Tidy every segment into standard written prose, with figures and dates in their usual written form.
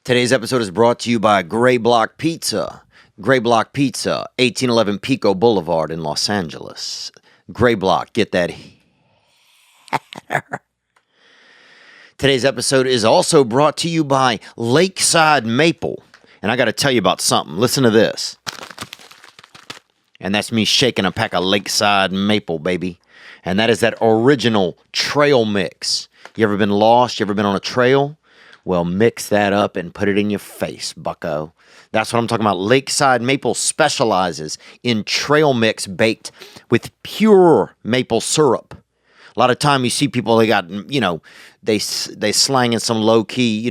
Today's episode is brought to you by Gray Block Pizza. Gray Block Pizza, 1811 Pico Boulevard in Los Angeles. Gray Block, get that. Today's episode is also brought to you by Lakeside Maple. And I got to tell you about something. Listen to this. And that's me shaking a pack of Lakeside Maple, baby. And that is that original trail mix. You ever been lost? You ever been on a trail? Well, mix that up and put it in your face, bucko. That's what I'm talking about. Lakeside Maple specializes in trail mix baked with pure maple syrup. A lot of time you see people, they got, they slang in some low-key,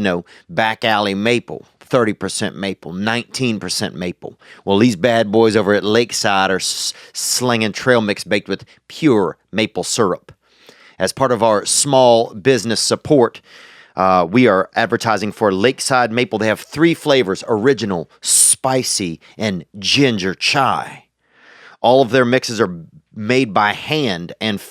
back alley maple. 30% maple, 19% maple. Well, these bad boys over at Lakeside are slinging trail mix baked with pure maple syrup. As part of our small business support, we are advertising for Lakeside Maple. They have 3 flavors: original, spicy, and ginger chai. All of their mixes are made by hand, and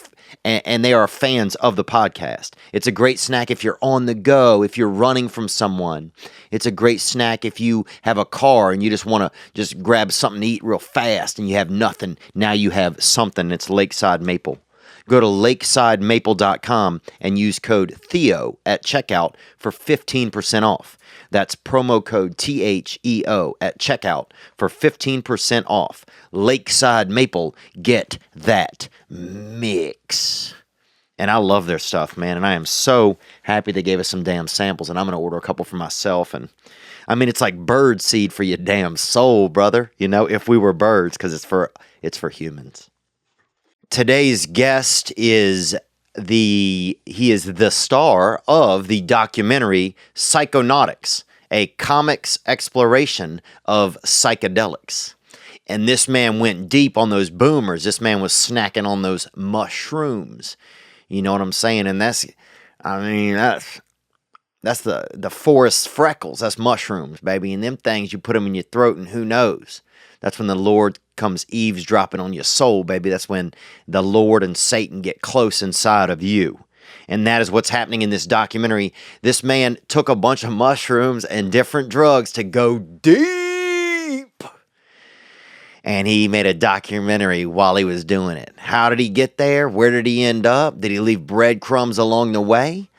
they are fans of the podcast. It's a great snack if you're on the go, if you're running from someone. It's a great snack if you have a car and you just want to just grab something to eat real fast and you have nothing. Now you have something. It's Lakeside Maple. Go to lakesidemaple.com and use code Theo at checkout for 15% off. That's promo code THEO at checkout for 15% off. Lakeside Maple, get that mix. And I love their stuff, man. And I am so happy they gave us some damn samples. And I'm going to order a couple for myself. And I mean, it's like bird seed for your damn soul, brother. If we were birds, because it's for humans. Today's guest is the star of the documentary Psychonautics, a comics exploration of psychedelics. And this man went deep on those boomers. This man was snacking on those mushrooms. You know what I'm saying? And that's the forest freckles. That's mushrooms, baby. And them things, you put them in your throat and who knows? That's when the Lord comes eavesdropping on your soul, baby. That's when the Lord and Satan get close inside of you. And that is what's happening in this documentary. This man took a bunch of mushrooms and different drugs to go deep. And he made a documentary while he was doing it. How did he get there? Where did he end up? Did he leave breadcrumbs along the way?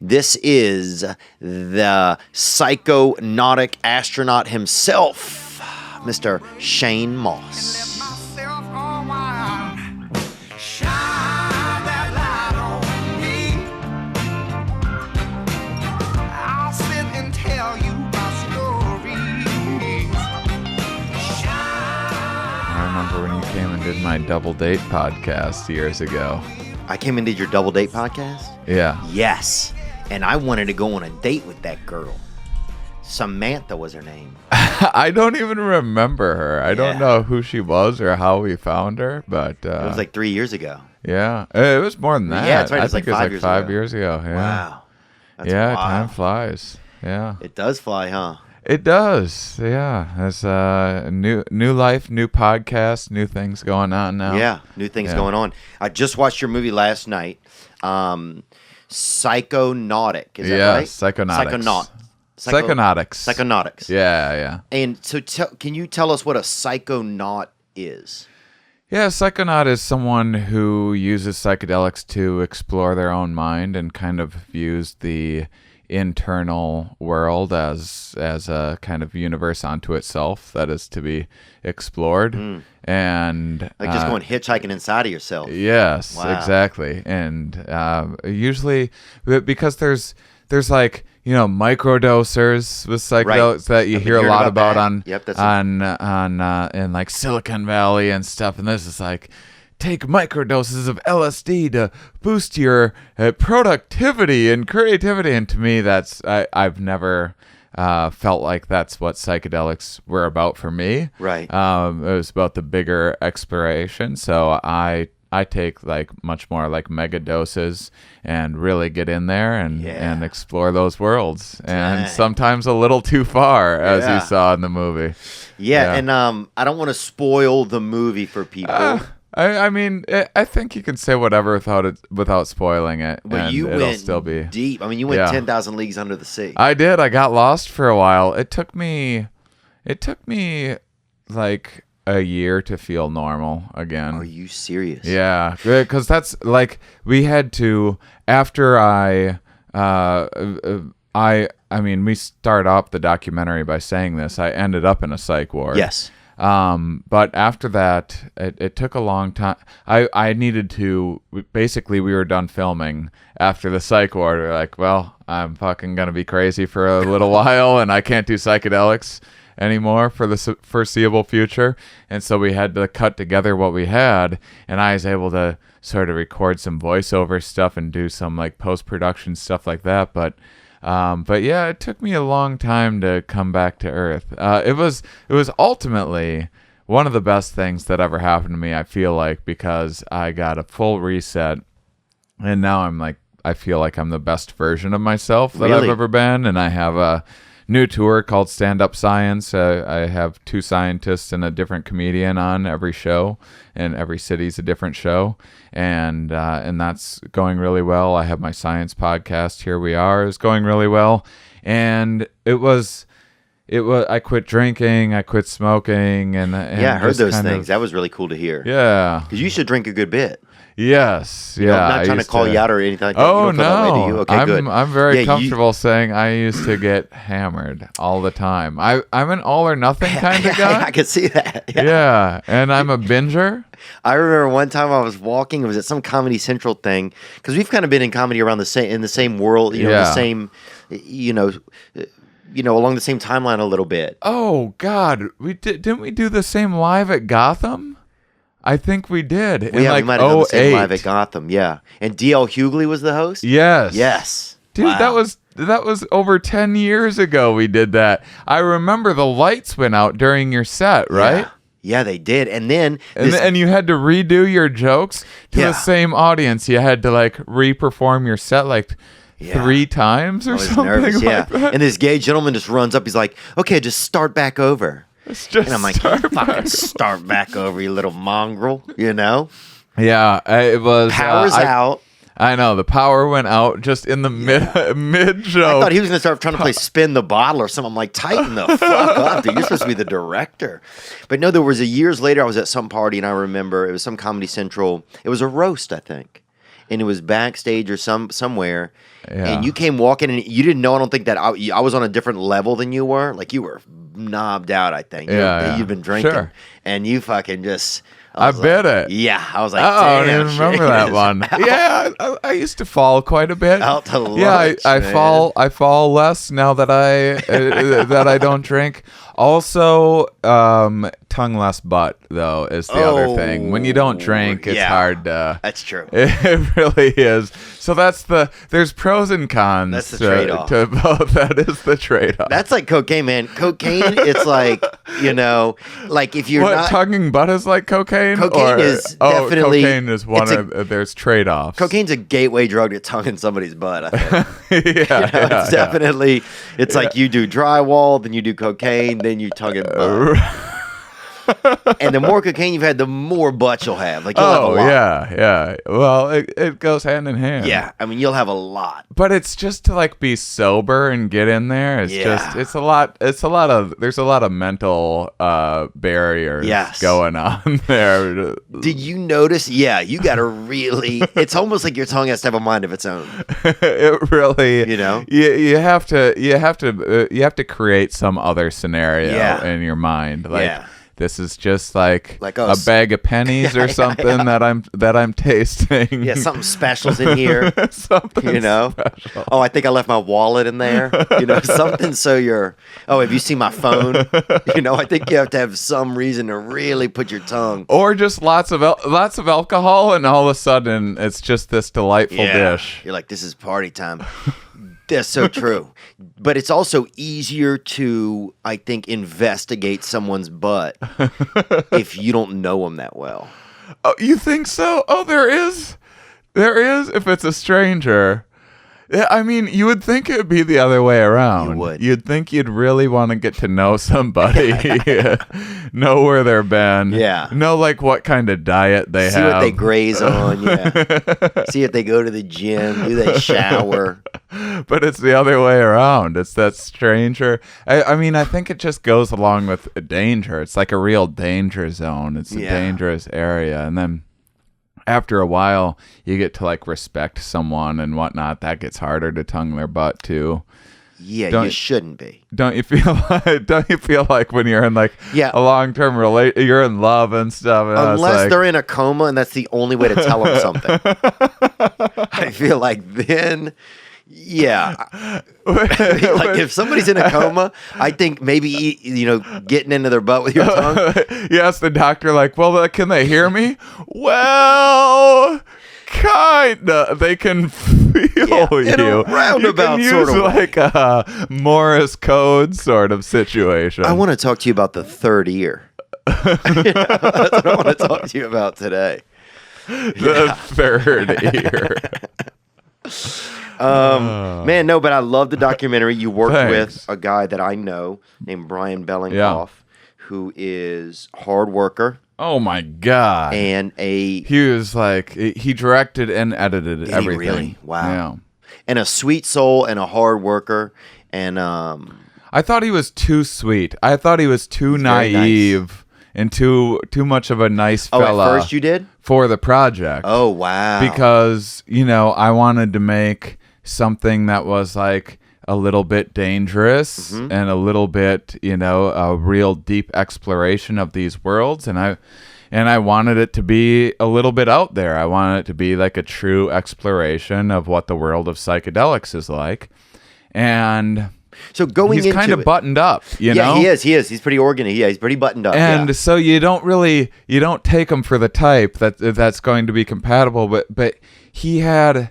This is the psychonautic astronaut himself, Mr. Shane Mauss. I remember when you came and did my Double Date podcast years ago. I came and did your Double Date podcast? Yeah. Yes. And I wanted to go on a date with that girl. Samantha was her name. I don't even remember her. I don't know who she was or how we found her, but it was like 3 years ago. Yeah, it was more than that. Yeah, that's right. I think it was like 5 years ago. Yeah. Wow. That's wild. time flies. Yeah. It does fly, huh? It does. Yeah. It's new life, new podcast, new things going on now. Yeah, new things going on. I just watched your movie last night. Psychonautic. Is that right? Psychonautics. Psychonautics. Psychonautics. Yeah. And so can you tell us what a psychonaut is? Yeah, a psychonaut is someone who uses psychedelics to explore their own mind and kind of views the internal world as a kind of universe unto itself that is to be explored. And like just going hitchhiking inside of yourself. Yes, wow. Exactly. And usually because there's like microdosers with psychedelics that you hear a lot about on in like Silicon Valley and stuff, and this is like take microdoses of LSD to boost your productivity and creativity. And to me, I've never felt like that's what psychedelics were about for me. Right. It was about the bigger exploration. So I take like much more like mega doses and really get in there and explore those worlds. And sometimes a little too far, as you saw in the movie. Yeah. And I don't want to spoil the movie for people. I mean, I think you can say whatever without spoiling it, but and you it'll went still be deep. I mean, you went 10,000 leagues under the sea. I did. I got lost for a while. It took me like a year to feel normal again. Are you serious? Yeah, because that's like we had to after I mean, we start off the documentary by saying this. I ended up in a psych ward. Yes. But after that, it took a long time. I needed to, basically we were done filming after the psych ward. We're like, well, I'm fucking going to be crazy for a little while and I can't do psychedelics anymore for the foreseeable future. And so we had to cut together what we had, and I was able to sort of record some voiceover stuff and do some like post-production stuff like that. But yeah, it took me a long time to come back to Earth. It was ultimately one of the best things that ever happened to me, I feel like, because I got a full reset, and now I feel like I'm the best version of myself that I've ever been, and I have a new tour called Stand Up Science. I have 2 scientists and a different comedian on every show, and every city's a different show, and that's going really well. I have my science podcast, Here We Are, is going really well, and it was. I quit drinking, I quit smoking, and I heard those things. That was really cool to hear. Yeah, because you used to drink a good bit. Yes, I'm not trying to call you out or anything like that. Oh, you don't feel that way, do you? Okay, good. I'm very comfortable saying I used to get hammered all the time. I'm an all or nothing kind of guy. I can see that. Yeah, and I'm a binger. I remember one time I was walking. It was at some Comedy Central thing, because we've kind of been in comedy around in the same world. The same, along the same timeline a little bit. Oh God, didn't we do the same live at Gotham? I think we did. We might have done the same live at Gotham, yeah. And D.L. Hughley was the host? Yes. Dude, wow. that was over 10 years ago we did that. I remember the lights went out during your set, right? Yeah, they did. And then... And you had to redo your jokes to the same audience. You had to, re-perform your set, 3 times or something nervous, like that. And this gay gentleman just runs up. He's like, okay, just start back over. And I'm like, start back over, you little mongrel, Yeah, it was... Power's out. I know, the power went out just in the mid joke. I thought he was going to start trying to play spin the bottle or something. I'm like, tighten the fuck up, dude. You're supposed to be the director. But no, there was years later, I was at some party, and I remember it was some Comedy Central. It was a roast, I think. And it was backstage or somewhere. Yeah. And you came walking, and you didn't know, I don't think, that I was on a different level than you were. Like, you were knobbed out, I think. You'd been drinking. Sure. And you fucking just... I bet it. Yeah, I was like, I don't even remember that one. Yeah, I used to fall quite a bit. Out to lunch, I fall less now that I don't drink. Also, tongue less butt though is the other thing. When you don't drink, it's hard to. That's true. It really is. So there's pros and cons. That's the trade-off. To both. That is the trade-off. That's like cocaine, man. Cocaine, it's like if you're not tonguing butt is like cocaine. Cocaine is definitely cocaine is there's trade-offs. Cocaine's a gateway drug to tonguing somebody's butt, I think. It's definitely like you do drywall, then you do cocaine, then you tongue it butt. And the more cocaine you've had, the more butt you'll have. Like you'll have a lot. Yeah. Well, it goes hand in hand. Yeah, I mean you'll have a lot. But it's just to be sober and get in there. It's a lot. There's a lot of mental barriers going on there. Did you notice? Yeah, you got to really. It's almost like your tongue has to have a mind of its own. It really. You have to create some other scenario in your mind. This is just like a bag of pennies or something that I'm tasting. Yeah, something special's in here. Something special. Oh, I think I left my wallet in there. Something so you're. Oh, have you seen my phone? I think you have to have some reason to really put your tongue. Or just lots of alcohol, and all of a sudden it's just this delightful dish. You're like, this is party time. That's so true. But it's also easier to, I think, investigate someone's butt if you don't know them that well. Oh, you think so? Oh, there is. If it's a stranger. I mean, you would think it would be the other way around. You would. You'd think you'd really want to get to know somebody, know where they've been, know like what kind of diet they have, see what they graze on, see if they go to the gym, do they shower. But it's the other way around. It's that stranger. I mean, I think it just goes along with danger. It's like a real danger zone. It's a dangerous area, and then after a while, you get to like respect someone and whatnot. That gets harder to tongue their butt too. Yeah, you shouldn't be. Don't you feel like? Don't you feel like when you're in like a long-term relation, you're in love and stuff? And unless they're in a coma, and that's the only way to tell them something. I feel like then. Yeah. Like if somebody's in a coma, I think maybe, getting into their butt with your tongue. You ask the doctor, like, well, can they hear me? Well, kinda. They can feel you. In a roundabout you can sort use of like a Morse code sort of situation. I want to talk to you about the third ear. That's what I want to talk to you about today. The third ear. Man, no, but I love the documentary. You worked with a guy that I know named Brian Bellinghoff, who is a hard worker. Oh my God. And he was like, he directed and edited everything. Really? Wow. Yeah. And a sweet soul and a hard worker. And I thought he was too sweet. I thought he was too naive and too much of a nice fella. Oh, at first you did? For the project. Oh, wow. Because, I wanted to make something that was like a little bit dangerous and a little bit, a real deep exploration of these worlds. And I wanted it to be a little bit out there. I wanted it to be like a true exploration of what the world of psychedelics is like. And so he's kind of buttoned up, know? Yeah, he is. He's pretty organized. Yeah, he's pretty buttoned up. And so you don't take him for the type that's going to be compatible, but he had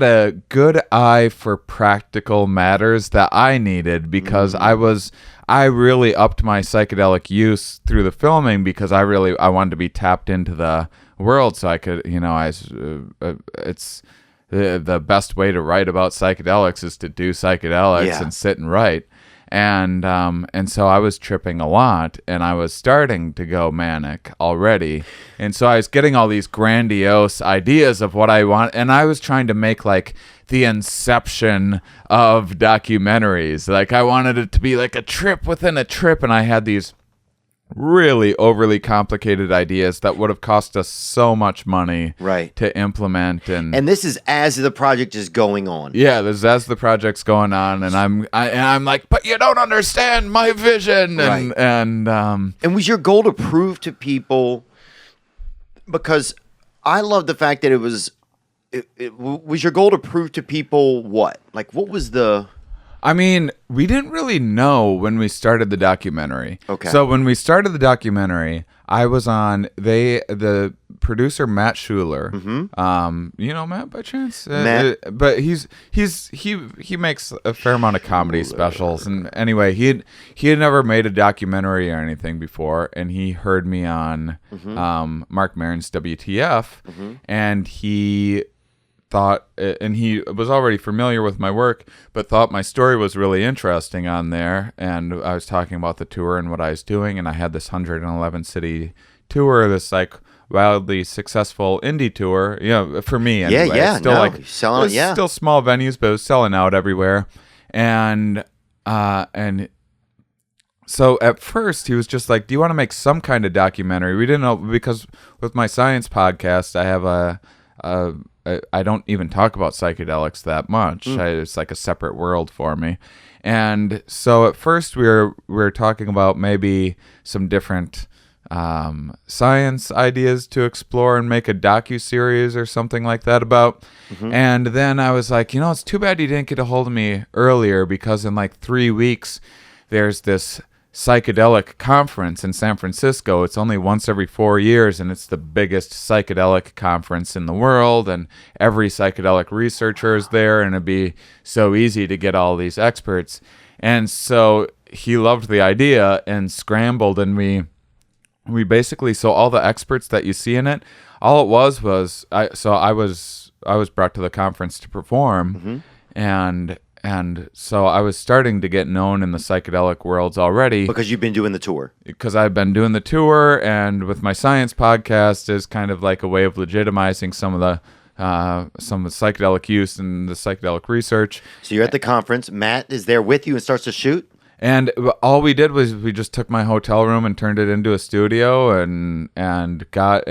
a good eye for practical matters that I needed because I really upped my psychedelic use through the filming because I wanted to be tapped into the world so I could, it's the best way to write about psychedelics is to do psychedelics and sit and write. And so I was tripping a lot, and I was starting to go manic already. And so I was getting all these grandiose ideas of what I want, and I was trying to make like the inception of documentaries. Like I wanted it to be like a trip within a trip, and I had these really overly complicated ideas that would have cost us so much money to implement. And this is as the project is going on. Yeah, this is as the project's going on, and I'm like, but you don't understand my vision. And was your goal to prove to people, because I love the fact that it was your goal to prove to people what? Like what was the... I mean, we didn't really know when we started the documentary. Okay. So when we started the documentary, I was on the producer Matt Schuler. You know Matt by chance? Matt, but he makes a fair amount of comedy specials. And anyway, he had never made a documentary or anything before, and he heard me on Mark Maron's WTF, and he thought, and he was already familiar with my work, but thought my story was really interesting on there. And I was talking about the tour and what I was doing, and I had this 111 city tour, this like wildly successful indie tour, for me anyway. Still small venues, but it was selling out everywhere. And so at first he was just like, do you want to make some kind of documentary? We didn't know, because with my science podcast, I have I don't even talk about psychedelics that much. It's like a separate world for me. And so at first we were talking about maybe some different science ideas to explore and make a docuseries or something like that about. And then I was like, it's too bad you didn't get a hold of me earlier, because in like 3 weeks there's this psychedelic conference in San Francisco. It's only once every 4 years, and it's the biggest psychedelic conference in the world, and every psychedelic researcher is there, and it'd be so easy to get all these experts. And so he loved the idea and scrambled, and we basically, so all the experts that you see in it, all it was I was brought to the conference to perform, and so I was starting to get known in the psychedelic worlds already. Because you've been doing the tour. Because I've been doing the tour, and with my science podcast is kind of like a way of legitimizing some of the psychedelic use and the psychedelic research. So you're at the conference. Matt is there with you and starts to shoot? And all we did was we just took my hotel room and turned it into a studio and got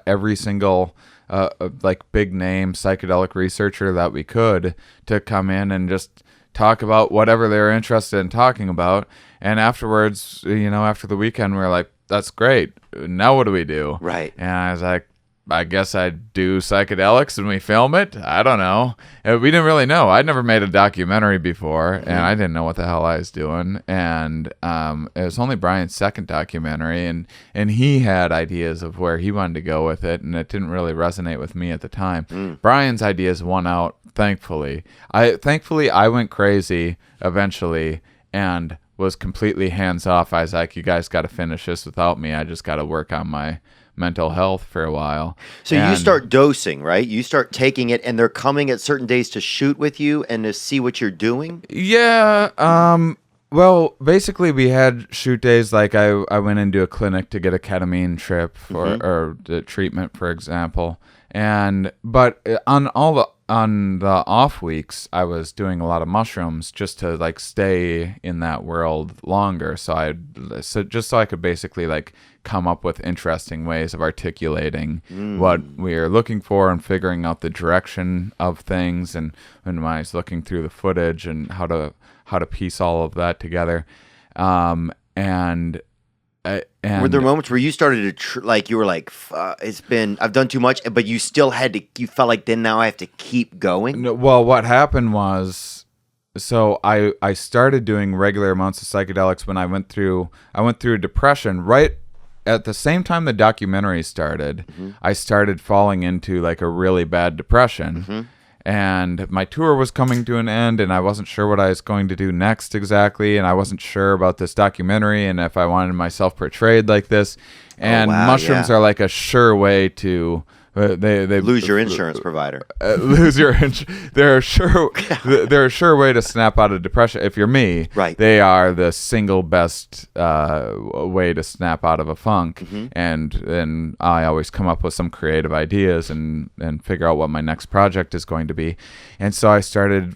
every single like big name psychedelic researcher that we could to come in and just talk about whatever they were interested in talking about. And afterwards, after the weekend, we were like, that's great. Now what do we do? Right. And I was like, I guess I'd do psychedelics and we film it. I don't know. We didn't really know. I'd never made a documentary before, and I didn't know what the hell I was doing. And it was only Brian's second documentary, and he had ideas of where he wanted to go with it, and it didn't really resonate with me at the time. Brian's ideas won out, thankfully. I went crazy eventually and was completely hands off. I was like, you guys got to finish this without me. I just got to work on my mental health for a while. So you start dosing, right? You start taking it, and they're coming at certain days to shoot with you and to see what you're doing? Yeah. Well, basically we had shoot days. Like I went into a clinic to get a ketamine trip or the treatment, for example. But on the off weeks, I was doing a lot of mushrooms just to like stay in that world longer. So I could basically like come up with interesting ways of articulating what we are looking for and figuring out the direction of things. And when I was looking through the footage and how to piece all of that together, and were there moments where you started to you were like, I've done too much, but you still you felt like then now I have to keep going? No, well, what happened was, so I started doing regular amounts of psychedelics when I went through a depression right at the same time the documentary started. I started falling into like a really bad depression. And my tour was coming to an end, and I wasn't sure what I was going to do next exactly, and I wasn't sure about this documentary and if I wanted myself portrayed like this. And mushrooms are like a sure way to they lose your insurance provider. They're a sure way to snap out of depression. If you're me, right? They are the single best way to snap out of a funk. And then I always come up with some creative ideas and figure out what my next project is going to be. And so I started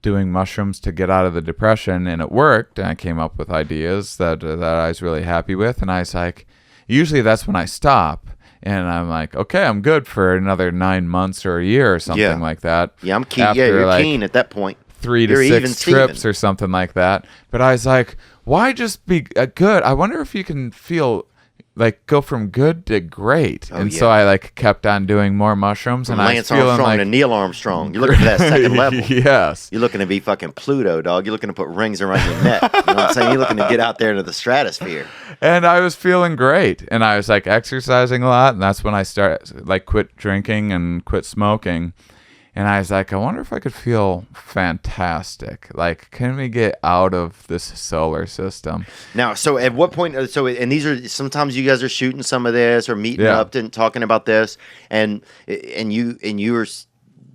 doing mushrooms to get out of the depression, and it worked. And I came up with ideas that I was really happy with. And I was like, usually that's when I stop. And I'm like, okay, I'm good for another 9 months or a year or something like that. Yeah, I'm keen. You're keen at that point. 3 to 6 trips or something like that. But I was like, why just be good? I wonder if you can feel like go from good to great. So I like kept on doing more mushrooms. From and Lance Armstrong to Neil Armstrong. You're looking for that second level. Yes. You're looking to be fucking Pluto, dog. You're looking to put rings around your neck. You know what I'm saying? You're looking to get out there into the stratosphere. And I was feeling great. And I was like exercising a lot. And that's when I started like quit drinking and quit smoking. And I was like, I wonder if I could feel fantastic. Like, can we get out of this solar system? Now, so at what point? And these are sometimes you guys are shooting some of this or meeting up and talking about this, and you are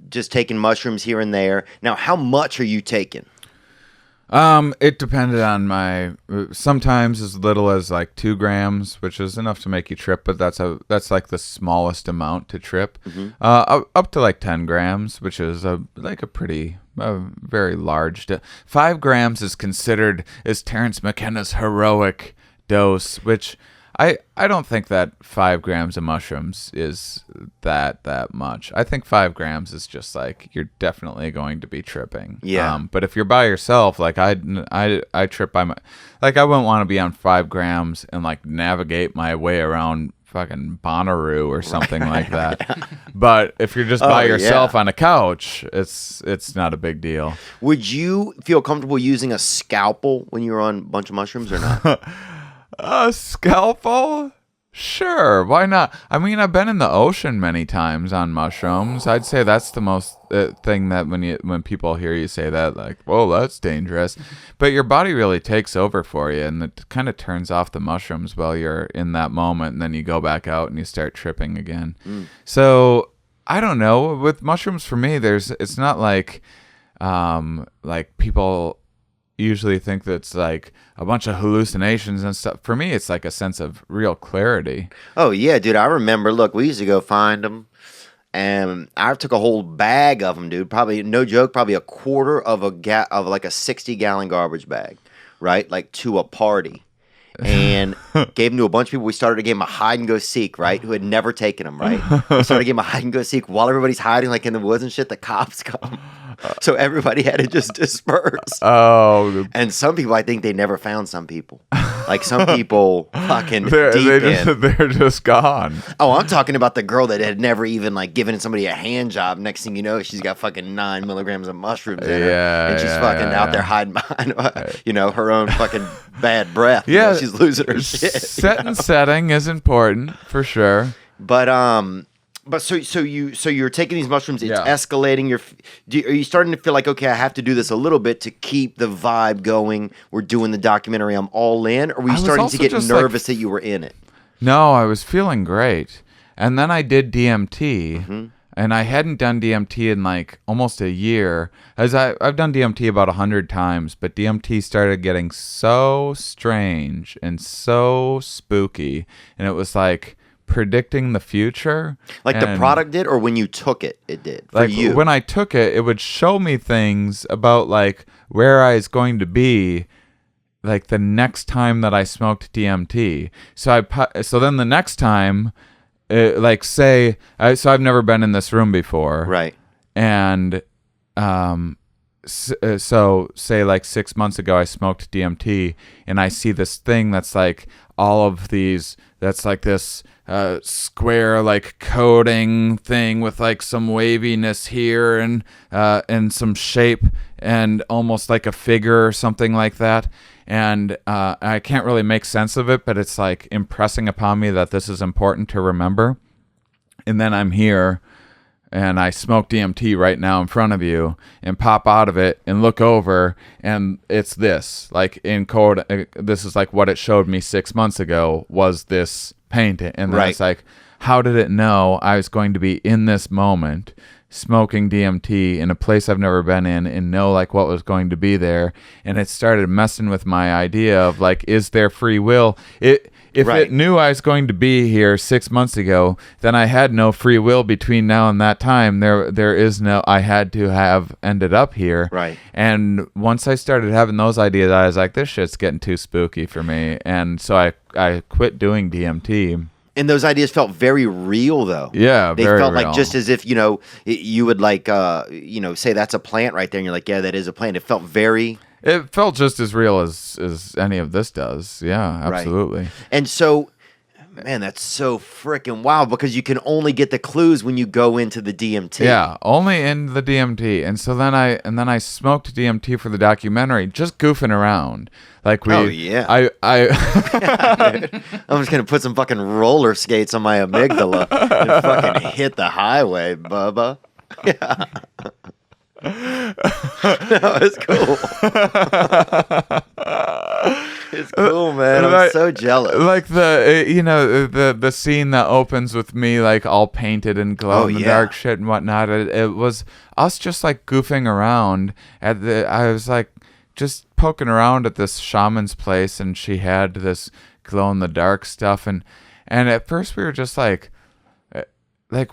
just taking mushrooms here and there. Now, how much are you taking? It depended on sometimes as little as like 2 grams, which is enough to make you trip, but that's like the smallest amount to trip. Up to like 10 grams, which is very large. 5 grams is considered as Terrence McKenna's heroic dose, which I don't think that 5 grams of mushrooms is that much. I think 5 grams is just like you're definitely going to be tripping. Yeah. But if you're by yourself, like I trip by I wouldn't want to be on 5 grams and like navigate my way around fucking Bonnaroo or something like that. But if you're just by yourself on a couch, it's not a big deal. Would you feel comfortable using a scalpel when you're on a bunch of mushrooms or not? A scalpel? Sure, why not? I mean, I've been in the ocean many times on mushrooms. I'd say that's the most thing that when people hear you say that, like, whoa, that's dangerous. But your body really takes over for you, and it kind of turns off the mushrooms while you're in that moment, and then you go back out and you start tripping again. So I don't know. With mushrooms, for me, it's not like people usually think that it's like a bunch of hallucinations and stuff. For me, it's like a sense of real clarity. Oh yeah, dude. I remember. Look, we used to go find them, and I took a whole bag of them, dude. Probably no joke. Probably a quarter of of like a 60-gallon garbage bag, right? Like to a party. And gave them to a bunch of people. We started a game of hide and go seek, right? Who had never taken them, right? We started a game of hide and go seek while everybody's hiding, like in the woods and shit. The cops come, so everybody had to just disperse. Oh, and some people, I think they never found some people. Like some people, fucking they're just gone. Oh, I'm talking about the girl that had never even like given somebody a hand job. Next thing you know, she's got fucking 9 milligrams of mushrooms in her, and she's fucking out there hiding behind, her own fucking bad breath. Yeah. She's losing her shit. Setting is important for sure. But so you're taking these mushrooms. It's escalating. Are you starting to feel like, okay, I have to do this a little bit to keep the vibe going? We're doing the documentary. I'm all in. Or were you starting to get nervous that you were in it? No, I was feeling great. And then I did DMT. Mm-hmm. And I hadn't done DMT in like almost a year. I've done DMT about 100 times, but DMT started getting so strange and so spooky, and it was like predicting the future. Like the product did, or when you took it, it did for you? When I took it, it would show me things about like where I was going to be like the next time that I smoked DMT. So then the next time. So I've never been in this room before, right? And so say like 6 months ago I smoked DMT, and I see this thing that's like all of these. That's like this square like coding thing with like some waviness here and some shape and almost like a figure or something like that. And I can't really make sense of it, but it's like impressing upon me that this is important to remember. And then I'm here, and I smoke DMT right now in front of you, and pop out of it and look over, and it's this. Like in code, this is like what it showed me 6 months ago was this painting. And then it's like, how did it know I was going to be in this moment smoking DMT in a place I've never been in and know like what was going to be there? And it started messing with my idea of like, is there free will? If it knew I was going to be here 6 months ago, then I had no free will between now and that time. There is no, I had to have ended up here. Right. And once I started having those ideas, I was like, this shit's getting too spooky for me. And so I quit doing DMT. And those ideas felt very real, though. Yeah, they very felt real. like just as if you would like say that's a plant right there, and you're like, yeah, that is a plant. It felt very. It felt just as real as any of this does. Yeah, absolutely. Right. And so, man, that's so freaking wild because you can only get the clues when you go into the DMT. Yeah, only in the DMT. And so then I smoked DMT for the documentary, just goofing around. Like oh yeah. I'm just gonna put some fucking roller skates on my amygdala and fucking hit the highway, Bubba. Yeah. No, it's cool. It's cool, man. I'm so jealous. Like the scene that opens with me like all painted and glow in the dark shit and whatnot. It was us just like goofing around I was like just poking around at this shaman's place, and she had this glow in the dark stuff, and at first we were just like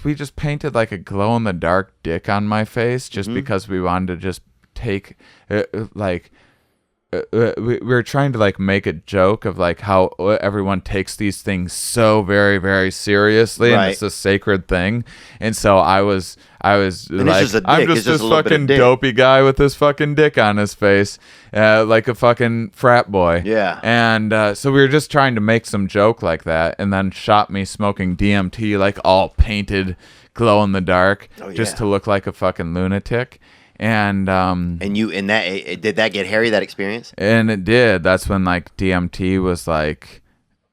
we just painted like a glow in the dark dick on my face just because we wanted to just take we were trying to like make a joke of like how everyone takes these things so very, very seriously, and it's a sacred thing. And so I was like, I'm just this fucking dopey guy with this fucking dick on his face, like a fucking frat boy. Yeah. And so we were just trying to make some joke like that, and then shot me smoking DMT like all painted, glow in the dark, just to look like a fucking lunatic. And did that get hairy, that experience? And it did. That's when like DMT was like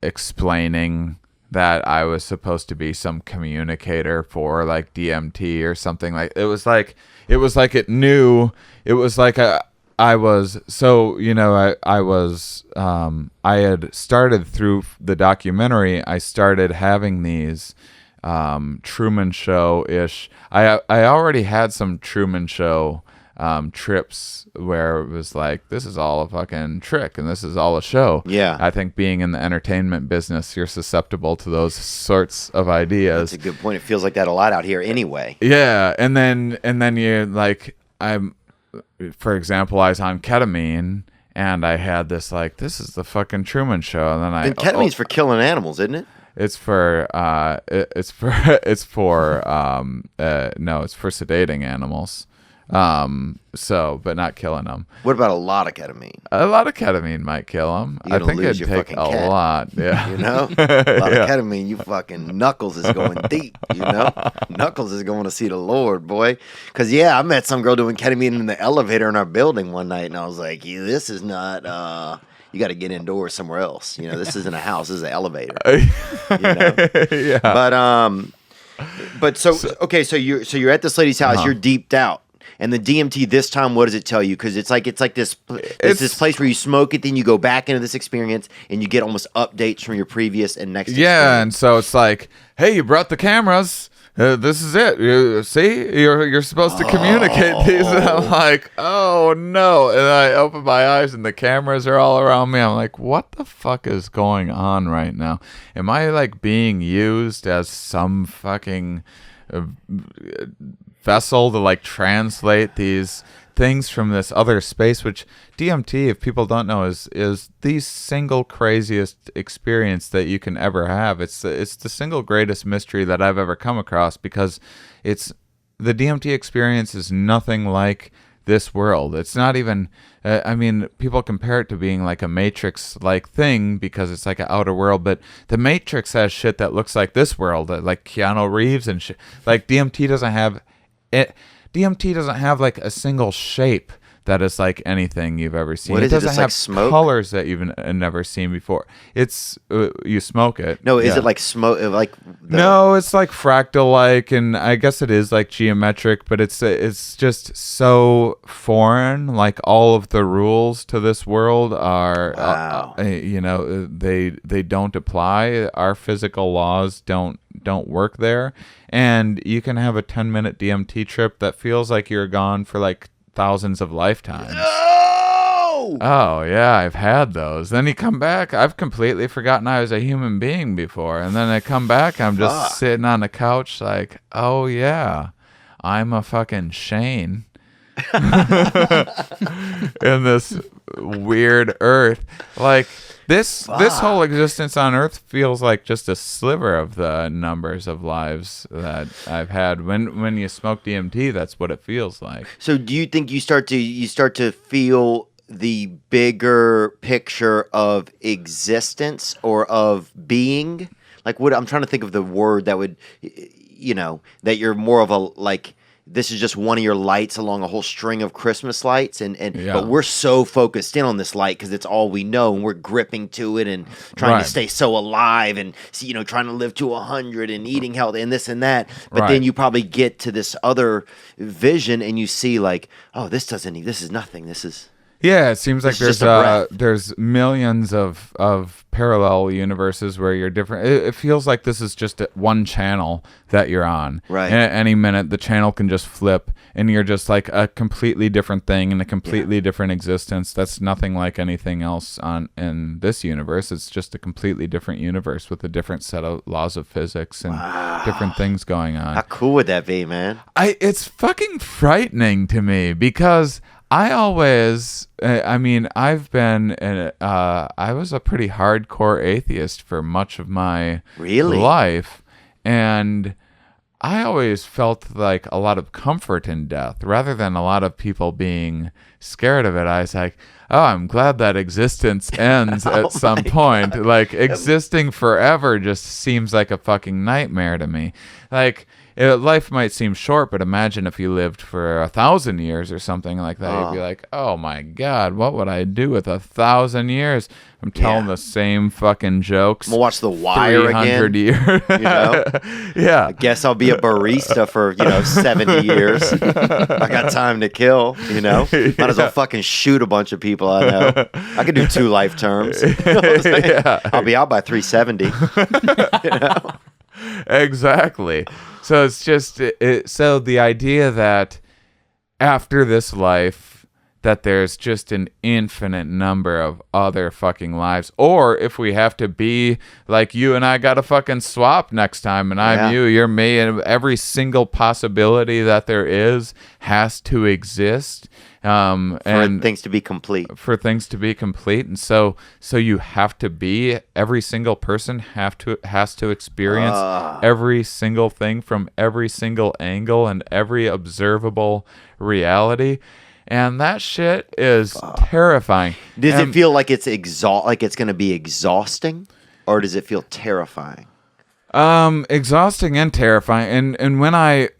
explaining that I was supposed to be some communicator for like DMT or something. Like it was like it knew. It was like I was so, I was I had started through the documentary, I started having these Truman Show-ish. I already had some Truman Show trips where it was like, this is all a fucking trick and this is all a show. Yeah. I think being in the entertainment business, you're susceptible to those sorts of ideas. That's a good point. It feels like that a lot out here anyway. Yeah. And then you're like, for example, I was on ketamine and I had this like, this is the fucking Truman Show. And then ketamine's for killing animals, isn't it? It's for sedating animals. But not killing them. What about a lot of ketamine? A lot of ketamine might kill them. I think it'd take a lot. Yeah. You know? A lot of ketamine, you fucking Knuckles is going deep, you know? Knuckles is going to see the Lord, boy. Because, I met some girl doing ketamine in the elevator in our building one night, and I was like, this is not, you got to get indoors somewhere else. You know, this isn't a house, this is an elevator. You know? Yeah. But so you're at this lady's house, you're deeped out. And the DMT this time, what does it tell you? Because it's like this place where you smoke it, then you go back into this experience, and you get almost updates from your previous and next. Yeah, and so it's like, hey, you brought the cameras. This is it. You're supposed to communicate these. And I'm like, oh no! And I open my eyes, and the cameras are all around me. I'm like, what the fuck is going on right now? Am I like being used as some fucking vessel to like translate these things from this other space, which DMT, if people don't know, is the single craziest experience that you can ever have. It's the single greatest mystery that I've ever come across, because the DMT experience is nothing like this world. It's not even people compare it to being like a Matrix like thing because it's like an outer world, but the Matrix has shit that looks like this world, like Keanu Reeves and shit. Like DMT doesn't have like a single shape that is like anything you've ever seen. It doesn't have smoke? Colors that you've never seen before. It's you smoke it. No, is it like smoke? No, it's like fractal-like, and I guess it is like geometric, but it's just so foreign. Like all of the rules to this world are, they don't apply. Our physical laws don't work there, and you can have a 10-minute DMT trip that feels like you're gone for like thousands of lifetimes. No! Oh yeah, I've had those. Then you come back, I've completely forgotten I was a human being before, and then I come back, I'm just sitting on the couch like, oh yeah, I'm a fucking Shane in this weird earth. Like this whole existence on Earth feels like just a sliver of the numbers of lives that I've had. When you smoke DMT, that's what it feels like. So do you think you start to feel the bigger picture of existence or of being? Like, what I'm trying to think of the word that would, that you're more of a like, this is just one of your lights along a whole string of Christmas lights, but we're so focused in on this light because it's all we know, and we're gripping to it and trying to stay so alive and trying to live to 100 and eating healthy and this and that. But then you probably get to this other vision and you see like, oh, this is nothing. This is. Yeah, it seems like there's millions of parallel universes where you're different. It feels like this is just one channel that you're on. Right. And at any minute, the channel can just flip, and you're just like a completely different thing in a completely different existence. That's nothing like anything else in this universe. It's just a completely different universe with a different set of laws of physics and different things going on. How cool would that be, man? It's fucking frightening to me because I always, I've been, I was a pretty hardcore atheist for much of my life, and I always felt like a lot of comfort in death rather than a lot of people being scared of it. I was like, oh, I'm glad that existence ends at some point. Like, existing forever just seems like a fucking nightmare to me. Like, life might seem short, but imagine if you lived for 1,000 years or something like that. You'd be like, oh my God, what would I do with 1,000 years? I'm telling the same fucking jokes. I'm going to watch The Wire again. 300 years. Yeah. I guess I'll be a barista for, 70 years. I got time to kill, Might as well fucking shoot a bunch of people I know. I could do 2 life terms. I'll be out by 370. Exactly. So it's just so the idea that after this life that there's just an infinite number of other fucking lives, or if we have to be like you and I got to fucking swap next time, and I'm you, you're me, and every single possibility that there is has to exist. For things to be complete. And so you have to be, every single person has to experience every single thing from every single angle and every observable reality. And that shit is terrifying. Does it feel like it's going to be exhausting, or does it feel terrifying? Exhausting and terrifying. And when I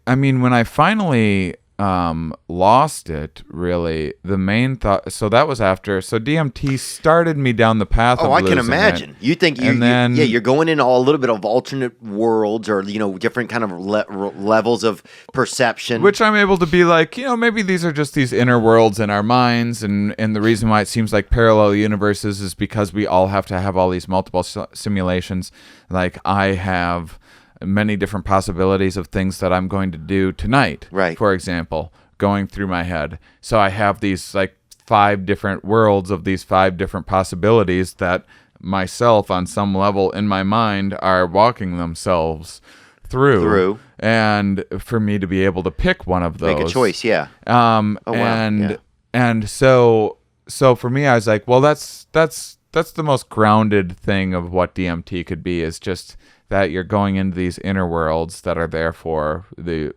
finally lost it, really, the main thought, so that was after, so DMT started me down the path of losing I can imagine it. You think you're going in a little bit of alternate worlds, or different kind of levels of perception, which I'm able to be like, maybe these are just these inner worlds in our minds, and the reason why it seems like parallel universes is because we all have to have all these multiple simulations. Like, I have many different possibilities of things that I'm going to do tonight, right? For example, going through my head. So I have these like 5 different worlds of these 5 different possibilities that myself on some level in my mind are walking themselves through. And for me to be able to pick one of those, make a choice. And so for me, I was like, well, that's the most grounded thing of what DMT could be, is just that you're going into these inner worlds that are there for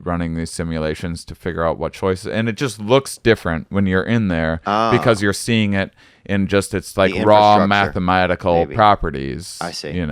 running these simulations to figure out what choices. And it just looks different when you're in there because you're seeing it in just its like raw mathematical properties. I see.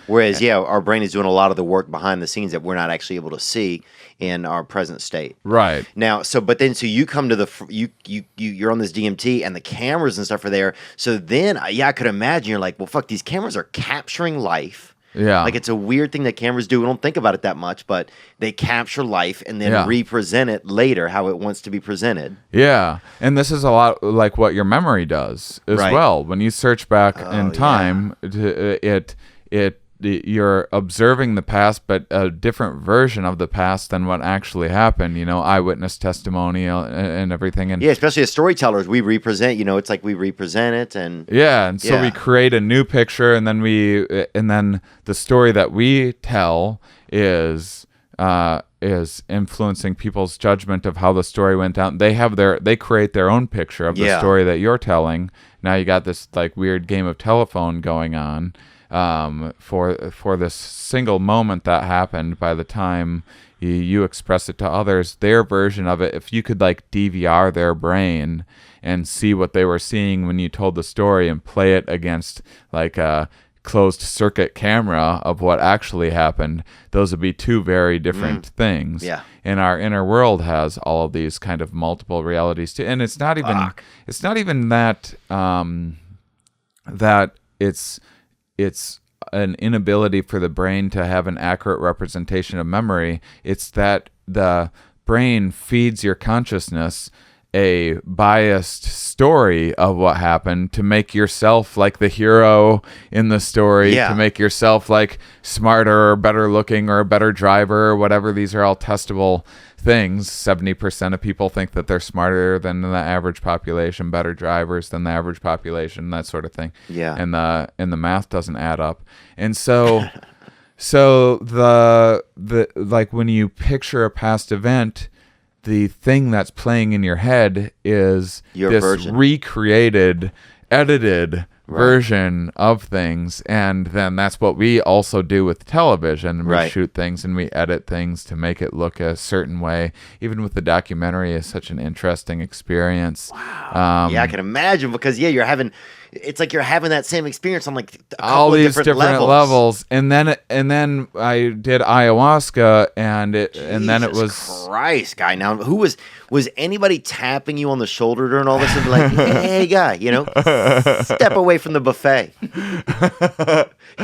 Whereas, our brain is doing a lot of the work behind the scenes that we're not actually able to see in our present state. Right. Now, so you come to you're on this DMT and the cameras and stuff are there. So then, I could imagine you're like, well, fuck, these cameras are capturing life. Yeah. Like, it's a weird thing that cameras do. We don't think about it that much, but they capture life and then represent it later how it wants to be presented. Yeah. And this is a lot like what your memory does as well. When you search back in time, you're observing the past, but a different version of the past than what actually happened. Eyewitness testimonial and everything. And especially as storytellers, we represent. It's like we represent it, and so we create a new picture, and then the story that we tell is influencing people's judgment of how the story went down. They create their own picture of the story that you're telling. Now you got this like weird game of telephone going on. For this single moment that happened, by the time you express it to others, their version of it, if you could like DVR their brain and see what they were seeing when you told the story and play it against like a closed circuit camera of what actually happened, those would be 2 very different things. Yeah. And our inner world has all of these kind of multiple realities too. And it's not even that that it's an inability for the brain to have an accurate representation of memory. It's that the brain feeds your consciousness a biased story of what happened to make yourself like the hero in the story, to make yourself like smarter or better looking or a better driver or whatever. These are all testable things. 70% of people think that they're smarter than the average population, better drivers than the average population, that sort of thing. Yeah. And the math doesn't add up. And so the like when you picture a past event, the thing that's playing in your head is this recreated, edited version of things. And then that's what we also do with television. We shoot things and we edit things to make it look a certain way. Even with the documentary, is such an interesting experience. Wow. I can imagine, because it's like you're having that same experience on like all these different levels. And then I did ayahuasca, and then it was Christ, guy. Now, who was anybody tapping you on the shoulder during all this and be like, hey guy, step away from the buffet. You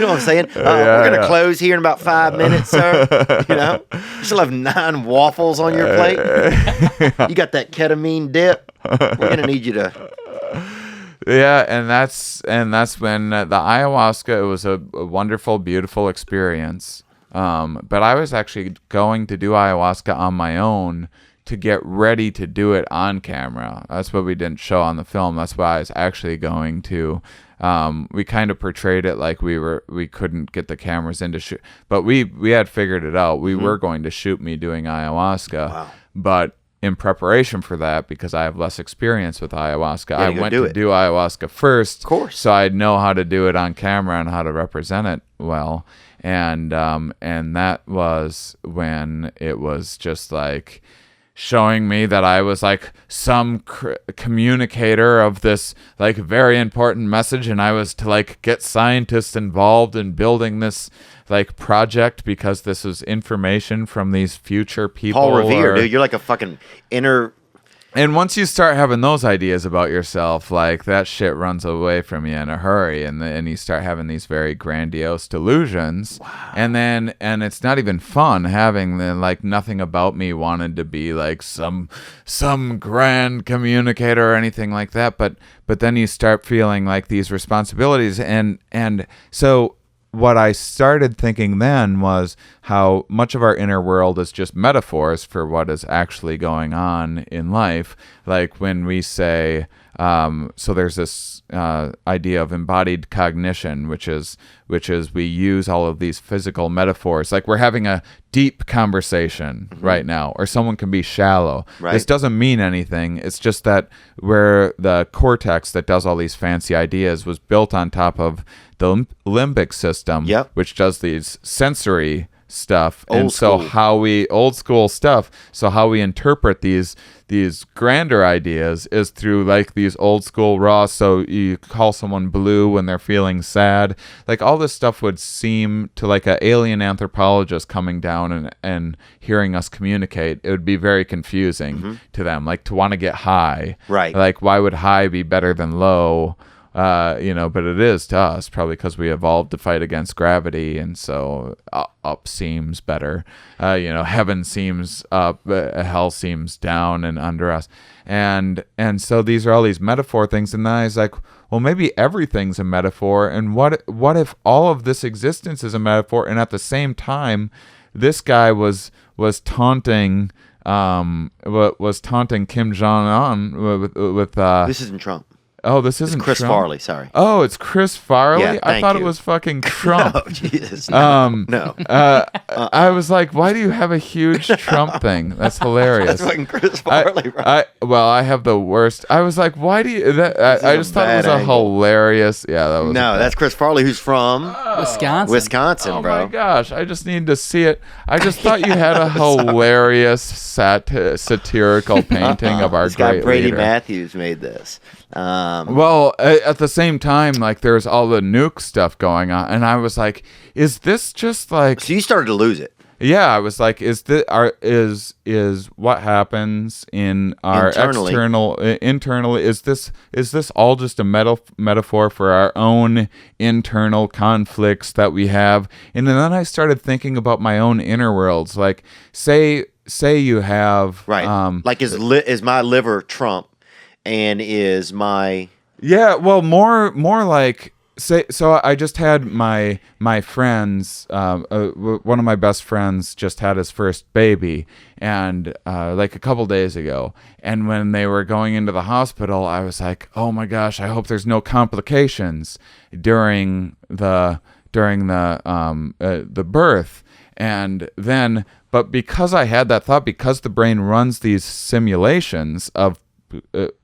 know what I'm saying? We're gonna close here in about 5 minutes, sir. You still have 9 waffles on your plate. You got that ketamine dip. We're gonna need you to. Yeah, and that's when the ayahuasca, it was a wonderful, beautiful experience. But I was actually going to do ayahuasca on my own to get ready to do it on camera. That's what we didn't show on the film. That's why I was actually going to. We kind of portrayed it like we couldn't get the cameras in to shoot, but we had figured it out. We were going to shoot me doing ayahuasca, but in preparation for that, because I have less experience with ayahuasca, I went to do ayahuasca first, of course, so I'd know how to do it on camera and how to represent it well. And that was when it was just like showing me that I was like some communicator of this like very important message, and I was to like get scientists involved in building this like project because this was information from these future people. Paul Revere, dude, you're like a fucking inner. And once you start having those ideas about yourself, like that shit runs away from you in a hurry, and you start having these very grandiose delusions. Wow. And it's not even fun having the like nothing about me wanted to be like some grand communicator or anything like that. But then you start feeling like these responsibilities, and so what I started thinking then was how much of our inner world is just metaphors for what is actually going on in life. Like when we say, so there's this idea of embodied cognition, which is we use all of these physical metaphors. Like we're having a deep conversation right now, or someone can be shallow. Right. This doesn't mean anything. It's just that where the cortex that does all these fancy ideas was built on top of the limbic system, which does these sensory stuff. Old school stuff. So how we interpret these grander ideas is through like these old school raw. So you call someone blue when they're feeling sad. Like all this stuff would seem to like an alien anthropologist coming down and hearing us communicate. It would be very confusing to them. Like to want to get high. Right. Like why would high be better than low? But it is to us, probably because we evolved to fight against gravity, and so up seems better. Heaven seems up, hell seems down and under us, and so these are all these metaphor things. And then I was like, well, maybe everything's a metaphor, and what if all of this existence is a metaphor, and at the same time, this guy was taunting. Was taunting Kim Jong-un with This isn't Trump. Oh, this isn't Chris Trump? Farley, sorry. Oh, it's Chris Farley? Yeah, I thought it was fucking Trump. No, Jesus. No. I was like, why do you have a huge Trump thing? That's hilarious. That's fucking Chris Farley, bro. I have the worst. I was like, why do you... I just thought it was a hilarious... Yeah, that was... No, that's Chris Farley, who's from... Wisconsin, bro. Oh, my gosh. I just need to see it. I just thought you had a hilarious satirical painting of our great leader. Brady Matthews made this. Well, at the same time, like there's all the nuke stuff going on, and I was like, "Is this just like?" So you started to lose it. Yeah, I was like, "Is what happens in our internally? Is this all just a metaphor for our own internal conflicts that we have?" And then I started thinking about my own inner worlds, like say you have like is my liver Trump? And is my more like so I just had my friends one of my best friends just had his first baby, and like a couple days ago, and when they were going into the hospital, I was like, oh my gosh, I hope there's no complications during the birth. And then but because I had that thought, because the brain runs these simulations of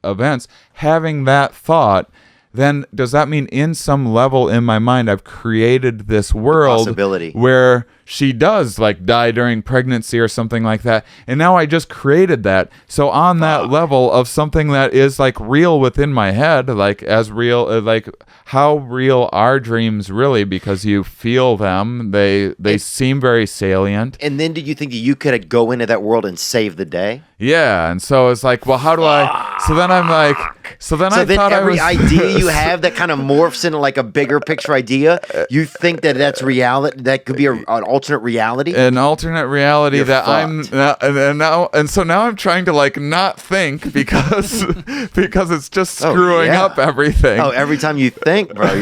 events, having that thought, then does that mean in some level in my mind I've created this world where she does like die during pregnancy or something like that, and now I just created that. So on that level of something that is like real within my head, like as real, like how real are dreams really, because you feel them, they seem very salient. And then did you think that you could go into that world and save the day? Yeah, and so it's like, well, how do I? So then I'm like, so then every idea you have that kind of morphs into like a bigger picture idea, you think that that's reality. That could be an alternate reality. An alternate reality. You're that fucked. so now I'm trying to like not think because it's just screwing up everything. Oh, every time you think, bro,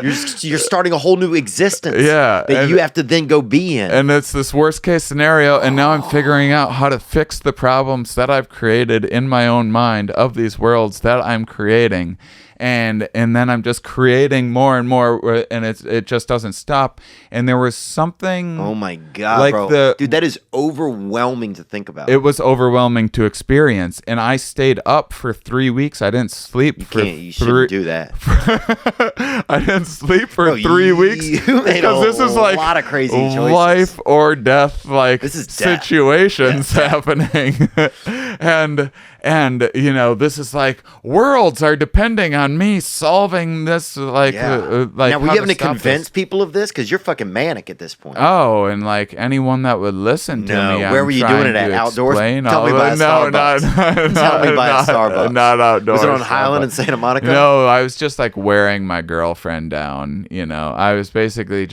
you're starting a whole new existence. Yeah, that you have to then go be in. And it's this worst case scenario, and now I'm figuring out how to fix the problems that I've created in my own mind of these worlds that I'm creating. And then I'm just creating more and more, and it just doesn't stop. And there was something. Oh my god, like bro, dude, that is overwhelming to think about. It was overwhelming to experience, and I stayed up for 3 weeks. I didn't sleep. You shouldn't do that. I didn't sleep for 3 weeks because this is like a lot of crazy choices. Life or death, like this is situations happening, and this is like worlds are depending on me solving this. Like now, were you having to convince people of this? Because you're fucking manic at this point. Oh, and like anyone that would listen to me. Where were you doing it at? Outdoors? Tell me by a Starbucks. Tell me by a Starbucks. Not outdoors. Was it on Highland in Santa Monica? No, I was just like wearing my girlfriend down. I was basically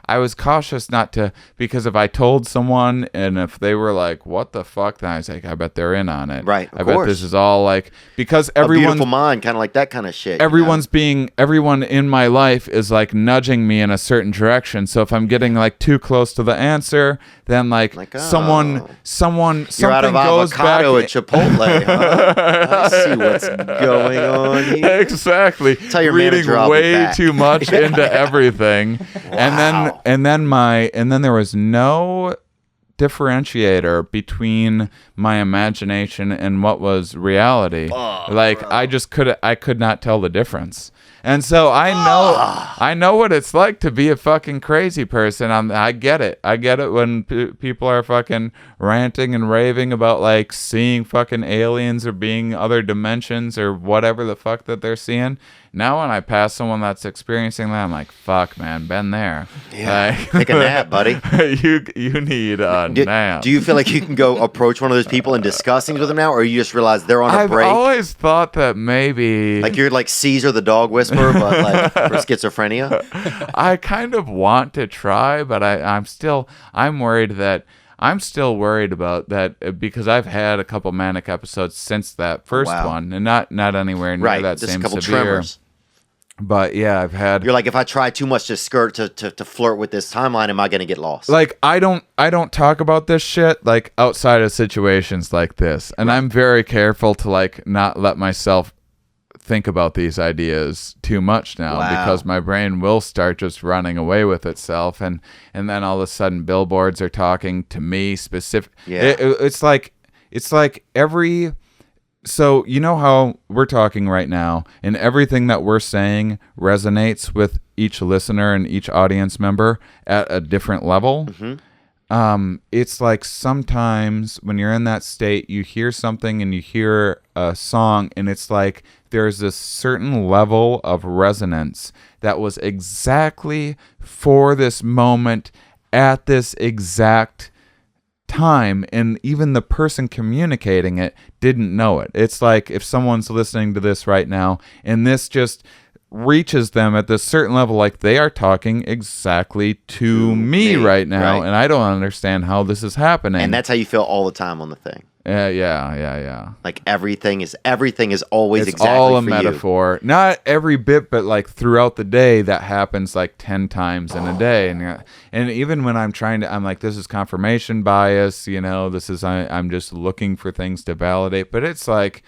I was cautious not to, because if I told someone and if they were like, what the fuck, then I was like, I bet they're in on it. Right. I bet this is all like, because everyone. A beautiful mind, kind of like that kind of shit. Everyone in my life is like nudging me in a certain direction. So if I'm getting like too close to the answer, then something you're out of goes avocado back at Chipotle. Huh? I see what's going on here. Exactly. Tell your reading manager I'll be way back. too much into everything. Wow. And then there was no differentiator between my imagination and what was reality. I could not tell the difference. And so I know what it's like to be a fucking crazy person. I get it. I get it when people are fucking ranting and raving about like seeing fucking aliens or being other dimensions or whatever the fuck that they're seeing. Now when I pass someone that's experiencing that, I'm like, fuck, man, been there. Yeah, take a nap, buddy. You need a nap. Do you feel like you can go approach one of those people and discuss things with them now, or you just realize they're on a break? I've always thought that maybe... Like you're like Caesar the dog whisperer, but like for schizophrenia? I kind of want to try, but I'm still worried about that because I've had a couple manic episodes since that first one, and not anywhere near that just same a couple severe. Tremors. But yeah, I've had. You're like, if I try too much to flirt with this timeline, am I going to get lost? Like I don't talk about this shit like outside of situations like this, and I'm very careful to like not let myself think about these ideas too much now because my brain will start just running away with itself, and then all of a sudden billboards are talking to me specific. Yeah, it's like every. So you know how we're talking right now, and everything that we're saying resonates with each listener and each audience member at a different level. Mm-hmm. It's like sometimes when you're in that state, you hear something and you hear a song, and it's like there's this certain level of resonance that was exactly for this moment at this exact time, and even the person communicating it didn't know it. It's like if someone's listening to this right now and this just reaches them at this certain level, like they are talking exactly to me right now, and I don't understand how this is happening. And that's how you feel all the time on the thing. Yeah. Like everything is always it's exactly all a for metaphor. You. Not every bit, but like throughout the day, that happens like 10 times in a day. And even when I'm like, this is confirmation bias. This is I'm just looking for things to validate. But it's like.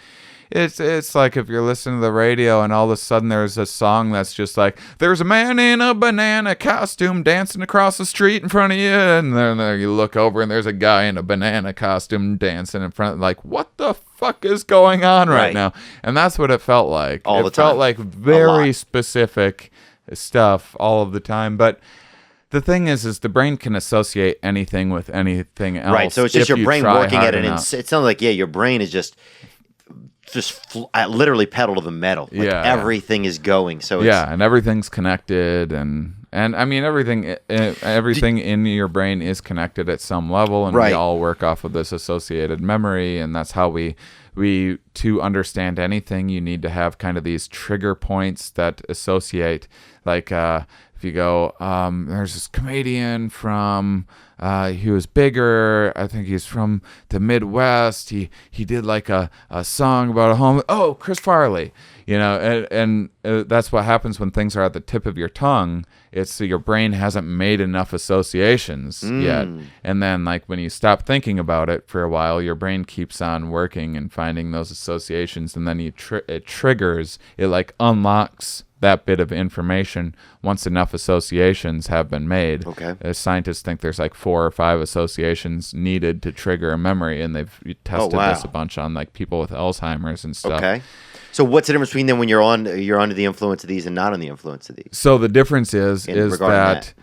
It's like if you're listening to the radio and all of a sudden there's a song that's just like, there's a man in a banana costume dancing across the street in front of you, and then you look over and there's a guy in a banana costume dancing in front of, like, what the fuck is going on right now? And that's what it felt like. It felt like very specific stuff all of the time. But the thing is the brain can associate anything with anything else. Right, so it's just your brain working at it. And it sounds like, your brain is just literally pedal to the metal. Like everything is going. So and everything's connected, and And I mean, everything in your brain is connected at some level, and we all work off of this associated memory, and that's how we to understand anything, you need to have kind of these trigger points that associate. Like if you go, there's this comedian from, he was bigger. I think he's from the Midwest. He did like a song about a home. Oh, Chris Farley. And that's what happens when things are at the tip of your tongue. It's your brain hasn't made enough associations yet. And then like when you stop thinking about it for a while, your brain keeps on working and finding those associations. And then it triggers, it like unlocks that bit of information once enough associations have been made. Okay. Scientists think there's like 4 or 5 associations needed to trigger a memory, and they've tested this a bunch on like people with Alzheimer's and stuff. Okay. So what's the difference between them when you're under the influence of these and not on the influence of these? So the difference is that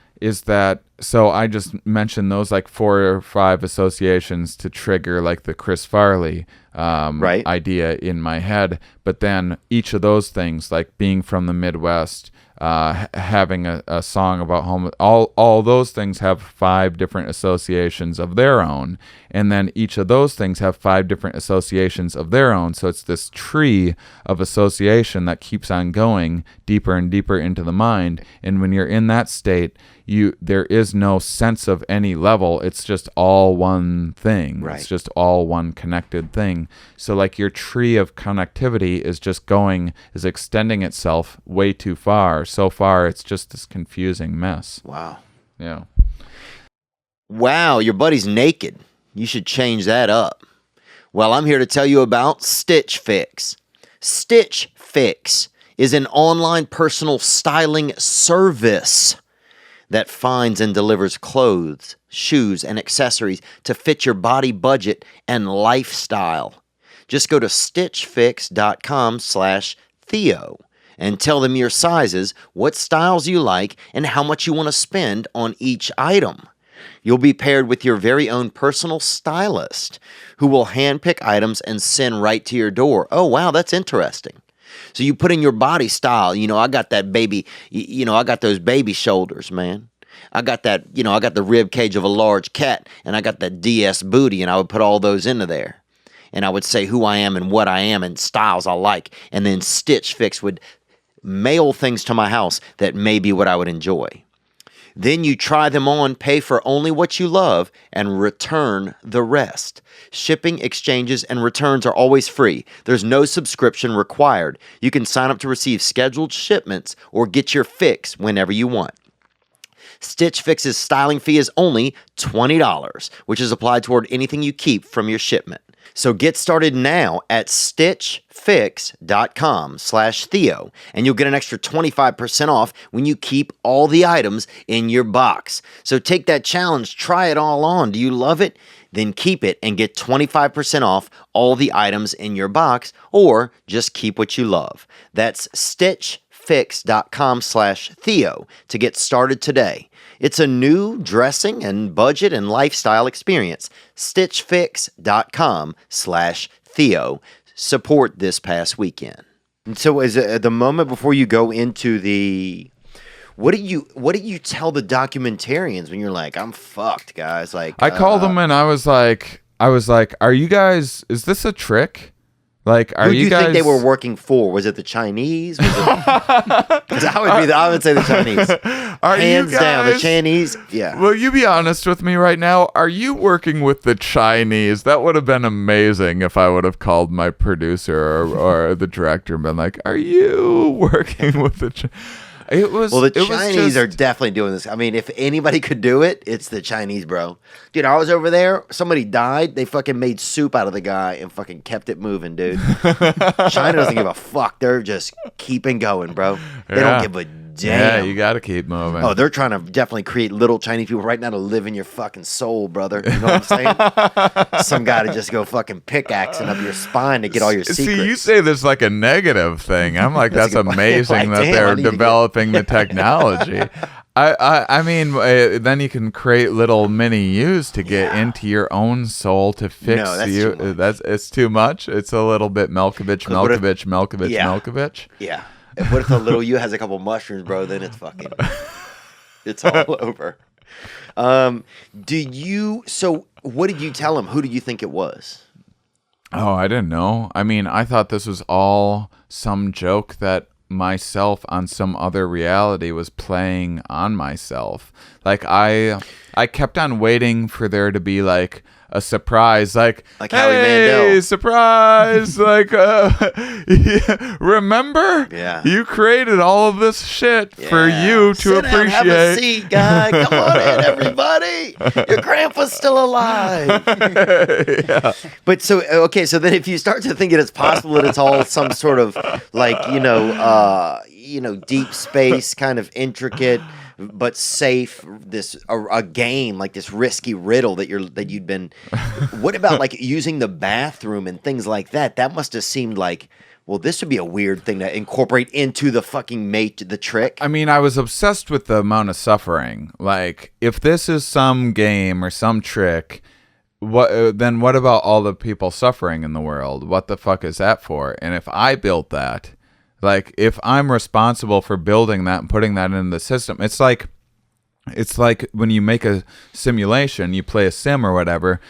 so I just mentioned those like 4 or 5 associations to trigger like the Chris Farley idea in my head, but then each of those things, like being from the Midwest, having a song about home, all those things have 5 different associations of their own, and then each of those things have 5 different associations of their own. So it's this tree of association that keeps on going deeper and deeper into the mind. And when you're in that state, there is no sense of any level. It's just all one thing. Right. It's just all one connected thing. So like your tree of connectivity is extending itself way too far. So far, it's just this confusing mess. Wow. Yeah. Wow, your buddy's naked. You should change that up. Well, I'm here to tell you about StitchFix. StitchFix is an online personal styling service that finds and delivers clothes, shoes, and accessories to fit your body budget and lifestyle. Just go to StitchFix.com/Theo and tell them your sizes, what styles you like, and how much you want to spend on each item. You'll be paired with your very own personal stylist who will handpick items and send right to your door. Oh, wow, that's interesting. So you put in your body style. I got that baby, I got those baby shoulders, man. I got that, I got the rib cage of a large cat, and I got that DS booty, and I would put all those into there. And I would say who I am and what I am and styles I like. And then Stitch Fix would mail things to my house that may be what I would enjoy. Then you try them on, pay for only what you love, and return the rest. Shipping, exchanges, and returns are always free. There's no subscription required. You can sign up to receive scheduled shipments or get your fix whenever you want. Stitch Fix's styling fee is only $20, which is applied toward anything you keep from your shipment. So get started now at StitchFix.com/Theo, and you'll get an extra 25% off when you keep all the items in your box. So take that challenge, try it all on. Do you love it? Then keep it and get 25% off all the items in your box, or just keep what you love. That's StitchFix.com/Theo to get started today. It's a new dressing and budget and lifestyle experience. StitchFix.com/Theo. Support this past weekend. And so as at the moment before you go into the, what do you tell the documentarians when you're like, I'm fucked, guys? Like, I called them and I was like, are you guys, is this a trick? Like, who do you think they were working for? Was it the Chinese? Because I would say the Chinese. Hands down, the Chinese. Yeah. Will you be honest with me right now? Are you working with the Chinese? That would have been amazing if I would have called my producer or the director and been like, "Are you working with the Chinese?" The Chinese are definitely doing this. I mean, if anybody could do it, it's the Chinese, bro. Dude, I was over there. Somebody died. They fucking made soup out of the guy and fucking kept it moving, dude. China doesn't give a fuck. They're just keeping going, bro. They don't give a damn. Yeah, you got to keep moving. Oh, they're trying to definitely create little Chinese people right now to live in your fucking soul, brother. You know what I'm saying? Some guy to just go fucking pickaxing up your spine to get all your secrets. See, you say this like a negative thing. I'm like, that's amazing that they're developing the technology. I mean, then you can create little mini yous to get into your own soul to fix you. It's too much. It's a little bit Malkovich. Yeah. What if the little you has a couple mushrooms, bro? Then it's fucking. It's all over. So what did you tell him? Who did you think it was? Oh, I didn't know. I mean, I thought this was all some joke that myself on some other reality was playing on myself. Like I kept on waiting for there to be like a surprise, like Howie hey, Mandel. Surprise, like yeah, remember? Yeah. You created all of this shit for you to Sit appreciate. down, have a seat, guy. Come on in, everybody. Your grandpa's still alive. Yeah. But so then if you start to think it's possible that it's all some sort of like, deep space kind of intricate but safe, a game, like this risky riddle that you'd been. What about like using the bathroom and things like that? That must have seemed like, well, this would be a weird thing to incorporate into the fucking the trick. I mean, I was obsessed with the amount of suffering. Like, if this is some game or some trick, then what about all the people suffering in the world? What the fuck is that for? And if I built that, like, if I'm responsible for building that and putting that into the system, it's like when you make a simulation, you play a sim or whatever,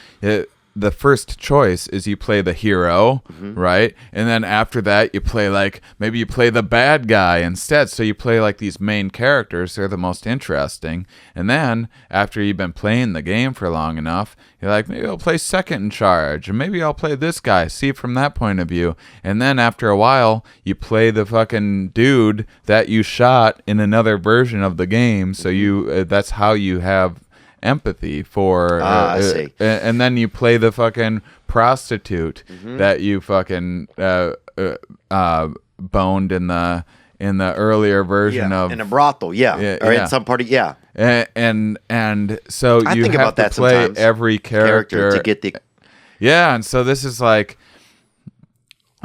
the first choice is you play the hero, right? And then after that, you play maybe you play the bad guy instead. So you play like these main characters. They're the most interesting. And then after you've been playing the game for long enough, you're like, maybe I'll play second in charge. And maybe I'll play this guy, see from that point of view. And then after a while, you play the fucking dude that you shot in another version of the game. So that's how you have empathy for I see. And then you play the fucking prostitute that you fucking boned in the earlier version of in a brothel, in some party, and so I you think have about to that play sometimes. every character to get the and so this is like,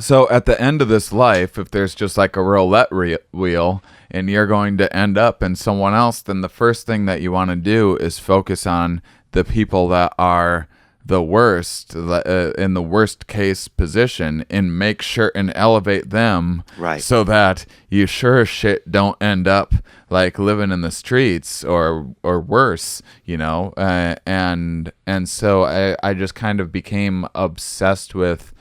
so at the end of this life, if there's just like a roulette wheel and you're going to end up in someone else, then the first thing that you want to do is focus on the people that are the worst, in the worst case position, and make sure and elevate them, right, so that you sure as shit don't end up like living in the streets or worse, and so I just kind of became obsessed with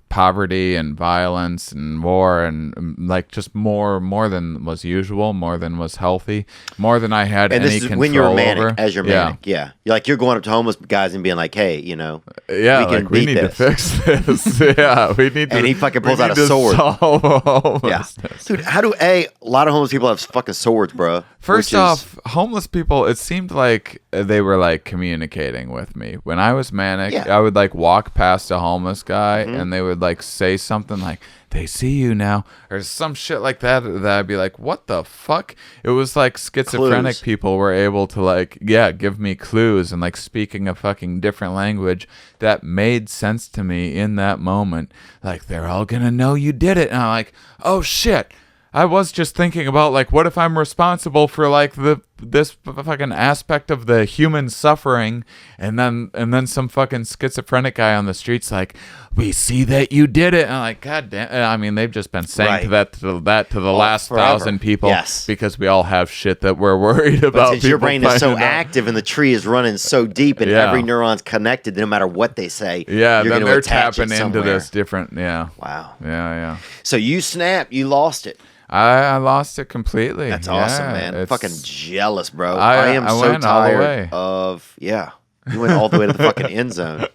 poverty and violence and war and like just more than was usual, more than was healthy, more than I had and any this is control when you're manic, over. as you're manic, You're like, you're going up to homeless guys and being like, hey, we need to fix this. We need to. And he fucking pulls out a sword. Solve homelessness. Dude, a lot of homeless people have fucking swords, bro. First off, homeless people, it seemed like they were like communicating with me. When I was manic, I would like walk past a homeless guy and they would like say something like, they see you now, or some shit like that I'd be like, what the fuck? It was like schizophrenic clues. People were able to like, give me clues and like speaking a fucking different language that made sense to me in that moment. Like, they're all gonna know you did it. And I'm like, oh shit. I was just thinking about like, what if I'm responsible for like this fucking aspect of the human suffering, and then some fucking schizophrenic guy on the streets like, we see that you did it, and I'm like, god damn. I mean, they've just been saying that to the last forever. 1,000 people, yes, because we all have shit that we're worried about. But since your brain is so active and the tree is running so deep and every neuron's connected, no matter what they say, you're then gonna they're attach tapping it into somewhere. this different, Wow. So you snapped, you lost it. I lost it completely. That's awesome, man. I'm fucking jealous, bro. I am so went all the way. tired of you went all the way to the fucking end zone.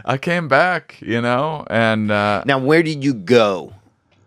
I came back, and now where did you go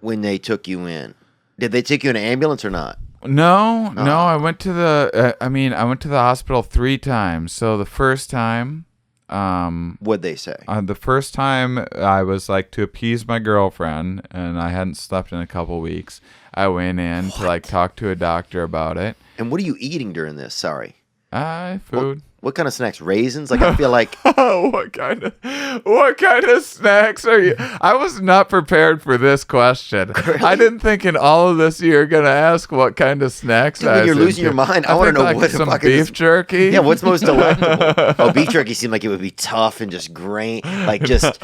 when they took you in? Did they take you in an ambulance or not? No. I went to the hospital 3 times. So the first time, what'd they say? The first time I was like to appease my girlfriend, and I hadn't slept in a couple weeks. I went in to like talk to a doctor about it. And what are you eating during this? Sorry. Food. What kind of snacks? Raisins? Like, I feel like... What kind of snacks are you... I was not prepared for this question. Really? I didn't think in all of this you were going to ask what kind of snacks I was you're losing your mind. I want to know like what some the fuck beef jerky? Yeah, what's most delectable? Beef jerky seemed like it would be tough and just grain, like just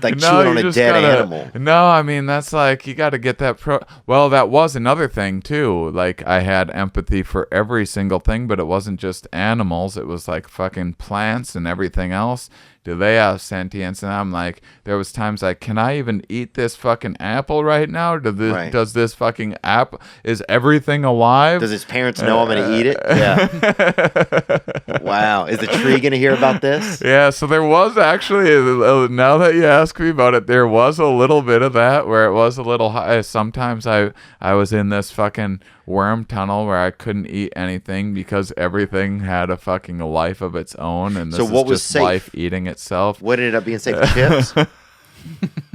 like chewing on a dead animal. No, I mean, that's like, you got to get that well, that was another thing too. Like, I had empathy for every single thing, but it wasn't just animals. It was like fucking plants and everything else. Do they have sentience? And I'm like, there was times like, can I even eat this fucking apple right now? Does this fucking apple, is everything alive? Does his parents know I'm going to eat it? Yeah. Wow. Is the tree going to hear about this? Yeah, so there was actually, now that you ask me about it, there was a little bit of that where it was a little high. Sometimes I was in this fucking worm tunnel where I couldn't eat anything because everything had a fucking life of its own, and this is just safe? Life eating itself. What ended up being safe? Chips?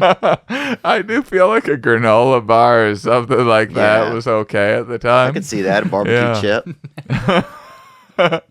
I do feel like a granola bar or something like that was okay at the time. I could see that, a barbecue chip.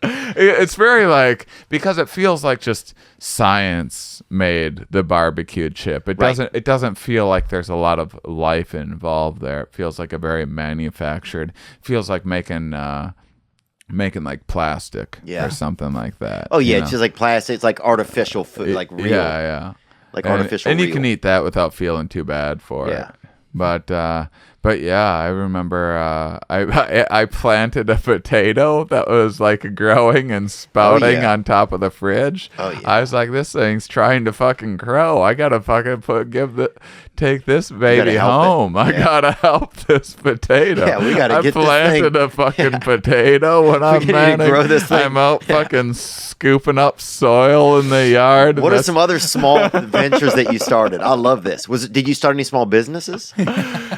It's very like, because it feels like just science made the barbecue chip. It doesn't feel like there's a lot of life involved there. It feels like a very manufactured, feels like making like plastic or something like that. Oh yeah, it's just like plastic. It's like artificial food, like real. Yeah. Like artificial. And you can eat that without feeling too bad for it. But yeah, I remember I planted a potato that was like growing and spouting on top of the fridge. Oh yeah. I was like, this thing's trying to fucking grow. I gotta fucking take this baby home. I gotta help this potato. Yeah, we gotta get this thing. I planted a fucking potato when I'm manic. Grow this thing. I'm out fucking scooping up soil in the yard. What are some other small ventures that you started? I love this. Did you start any small businesses?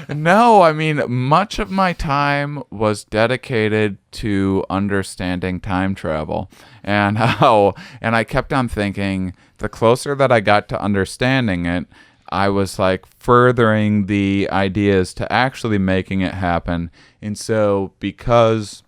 No, I mean, much of my time was dedicated to understanding time travel and I kept on thinking, the closer that I got to understanding it, I was like furthering the ideas to actually making it happen. And so, because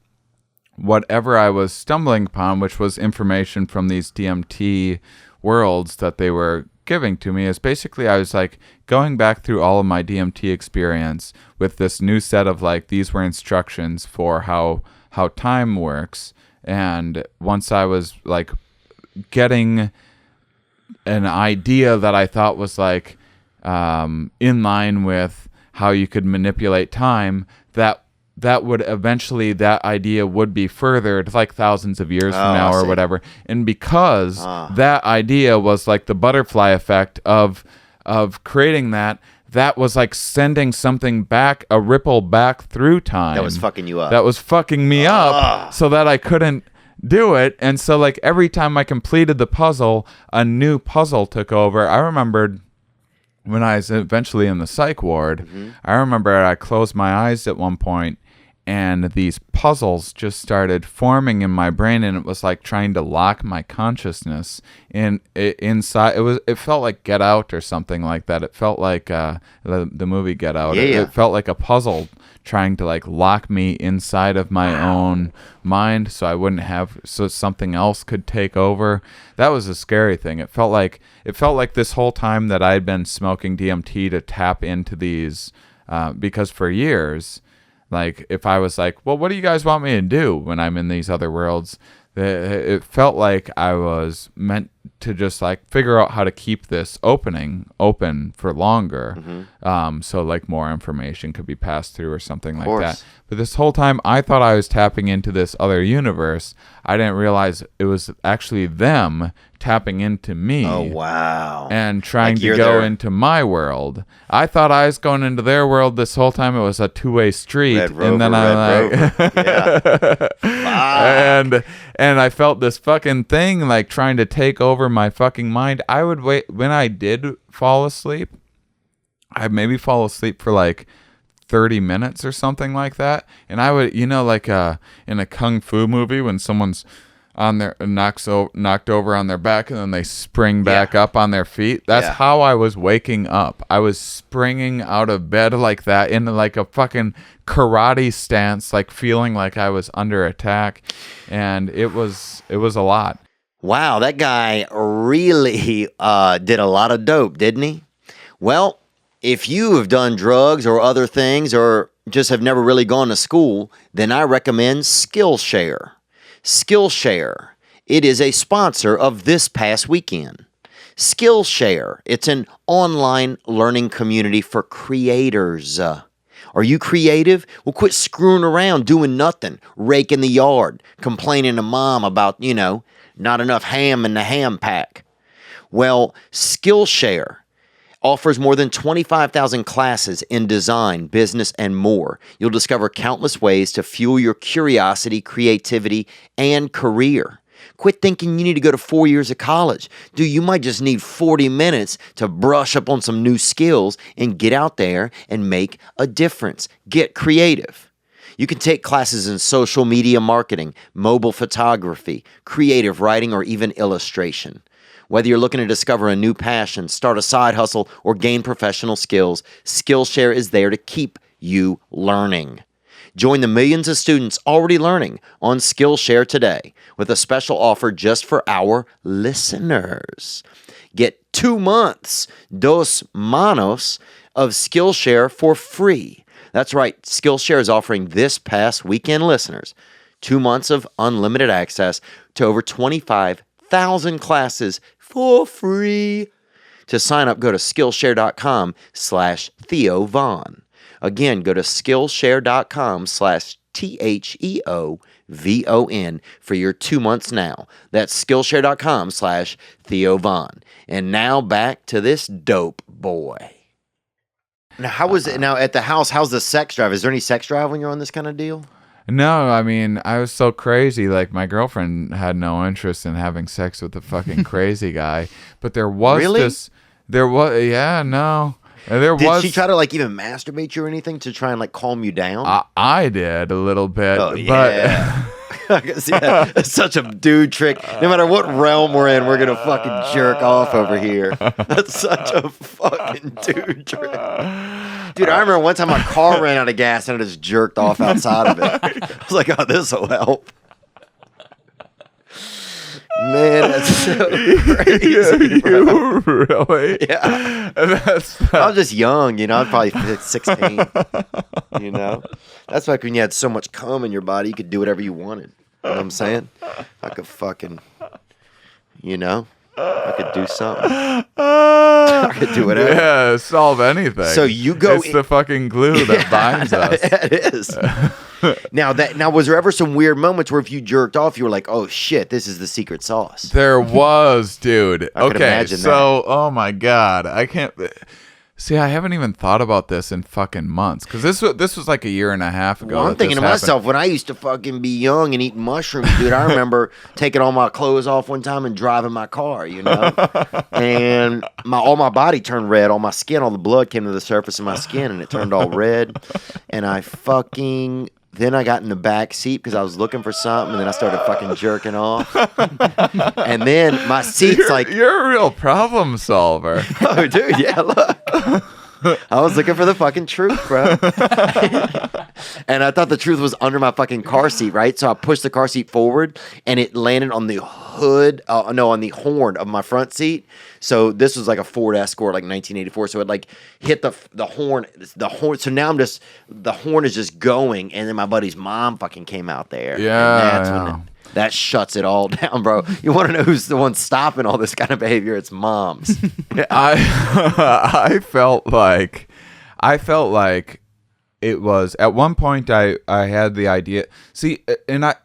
whatever I was stumbling upon, which was information from these DMT worlds that they were giving to me, is basically I was like going back through all of my DMT experience with this new set of like, these were instructions for how time works. And once I was like getting an idea that I thought was like in line with how you could manipulate time, that would eventually, that idea would be furthered like thousands of years from now or whatever. And because that idea was like the butterfly effect of creating that was like sending something back, a ripple back through time. That was fucking you up. That was fucking me up so that I couldn't do it. And so like every time I completed the puzzle, a new puzzle took over. I remembered when I was eventually in the psych ward, I remember I closed my eyes at one point and these puzzles just started forming in my brain, and it was like trying to lock my consciousness inside. It felt like Get Out or something like that. It felt like the movie Get Out. It felt like a puzzle trying to like lock me inside of my own mind, so I wouldn't have, so something else could take over. That was a scary thing. It felt like this whole time that I'd been smoking DMT to tap into these, because for years, like if I was like, well, what do you guys want me to do when I'm in these other worlds? It felt like I was meant to just like figure out how to keep this open for longer, so like more information could be passed through or something like that. But this whole time I thought I was tapping into this other universe. I didn't realize it was actually them tapping into me. Oh wow. And trying to go into my world. I thought I was going into their world this whole time. It was a two-way street. Red Rover, and then I'm like and I felt this fucking thing like trying to take over my fucking mind. I would wait when I did fall asleep. I'd maybe fall asleep for like 30 minutes or something like that. And I would, like in a kung fu movie when someone's on their knocked over on their back and then they spring back up on their feet. That's how I was waking up. I was springing out of bed like that in like a fucking karate stance, like feeling like I was under attack, and it was a lot. Wow, that guy really did a lot of dope, didn't he? Well, if you have done drugs or other things or just have never really gone to school, then I recommend SkillShare. SkillShare. It is a sponsor of this past weekend. SkillShare. It's an online learning community for creators. Are you creative? Well, quit screwing around doing nothing, raking the yard, complaining to mom about, not enough ham in the ham pack. Well, SkillShare offers more than 25,000 classes in design, business, and more. You'll discover countless ways to fuel your curiosity, creativity, and career. Quit thinking you need to go to 4 years of college. Dude, you might just need 40 minutes to brush up on some new skills and get out there and make a difference. Get creative. You can take classes in social media marketing, mobile photography, creative writing, or even illustration. Whether you're looking to discover a new passion, start a side hustle, or gain professional skills, SkillShare is there to keep you learning. Join the millions of students already learning on SkillShare today with a special offer just for our listeners. Get 2 months, 2 manos, of SkillShare for free. That's right, SkillShare is offering this past weekend listeners 2 months of unlimited access to over 25,000 classes for free. To sign up, go to Skillshare.com/Theo Von. Again, go to Skillshare.com/TheoVon for your 2 months now. That's Skillshare.com/Theo Von. And now back to this dope boy. Now, how was it now at the house? How's the sex drive? Is there any sex drive when you're on this kind of deal? No, I mean, I was so crazy. Like, my girlfriend had no interest in having sex with the fucking crazy guy. But there was no. Did she try to even masturbate you or anything to try and calm you down? I did a little bit. Oh, yeah. It's such a dude trick. No matter what realm we're in, we're going to fucking jerk off over here. That's such a fucking dude trick. Dude, I remember one time my car ran out of gas and I just jerked off outside of it. I was like, oh, this will help. Man, that's so crazy, bro. Really? Yeah. I was just young, I was probably 16, That's like when you had so much cum in your body, you could do whatever you wanted. You know what I'm saying? I could fucking, I could do something. I could do whatever. Yeah, solve anything. So you go. It's the fucking glue that binds us. It is. Now, was there ever some weird moments where if you jerked off, you were like, "Oh shit, this is the secret sauce"? There was, dude. I could imagine that. Oh my god, I can't. See, I haven't even thought about this in fucking months because this was like a year and a half ago. Well, I'm thinking to myself when I used to fucking be young and eat mushrooms, dude. I remember taking all my clothes off one time and driving my car, and all my body turned red, all my skin, all the blood came to the surface of my skin, and it turned all red, and Then I got in the back seat because I was looking for something, and then I started fucking jerking off. And then my seat's You're a real problem solver. Oh, dude, yeah, look. I was looking for the fucking truth, bro. And I thought the truth was under my fucking car seat, right? So I pushed the car seat forward, and it landed on the hood, on the horn of my front seat. So this was like a Ford Escort, 1984. So it hit the horn. So now the horn is just going, and then my buddy's mom fucking came out there. Yeah, and that's when that shuts it all down, bro. You want to know who's the one stopping all this kind of behavior? It's moms. I felt like it was at one point I had the idea. See, and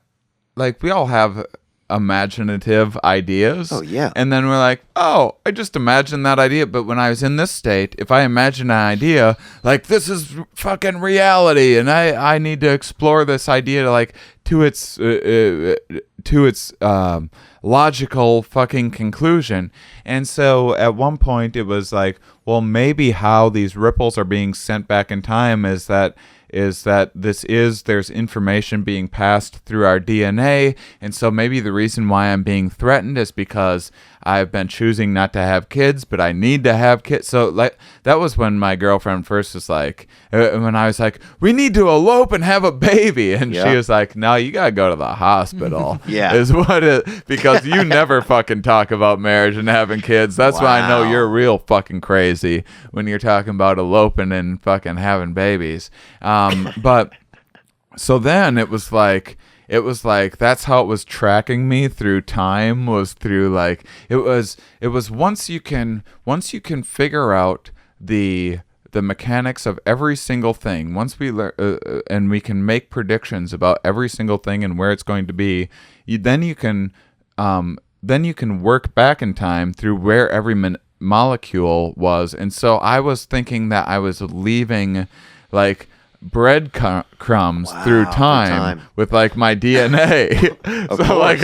we all have imaginative ideas. Oh yeah. And then we're like, oh, I just imagined that idea. But when I was in this state, if I imagine an idea, this is fucking reality, and I need to explore this idea to its logical fucking conclusion. And so at one point it was like, well, maybe how these ripples are being sent back in time is that there's information being passed through our DNA, and so maybe the reason why I'm being threatened is because I've been choosing not to have kids, but I need to have kids. So that was when my girlfriend first was when I was like, we need to elope and have a baby, and she was like, no, you gotta go to the hospital. Yeah, is what it, because you never fucking talk about marriage and having kids. That's why I know you're real fucking crazy when you're talking about eloping and fucking having babies. But so then it was it was like that's how it was tracking me through time, was through like it was once you can figure out the mechanics of every single thing, once we learn and we can make predictions about every single thing and where it's going to be, then you can work back in time through where every molecule was. And so I was thinking that I was leaving like bread crumbs through time with like my DNA. So like,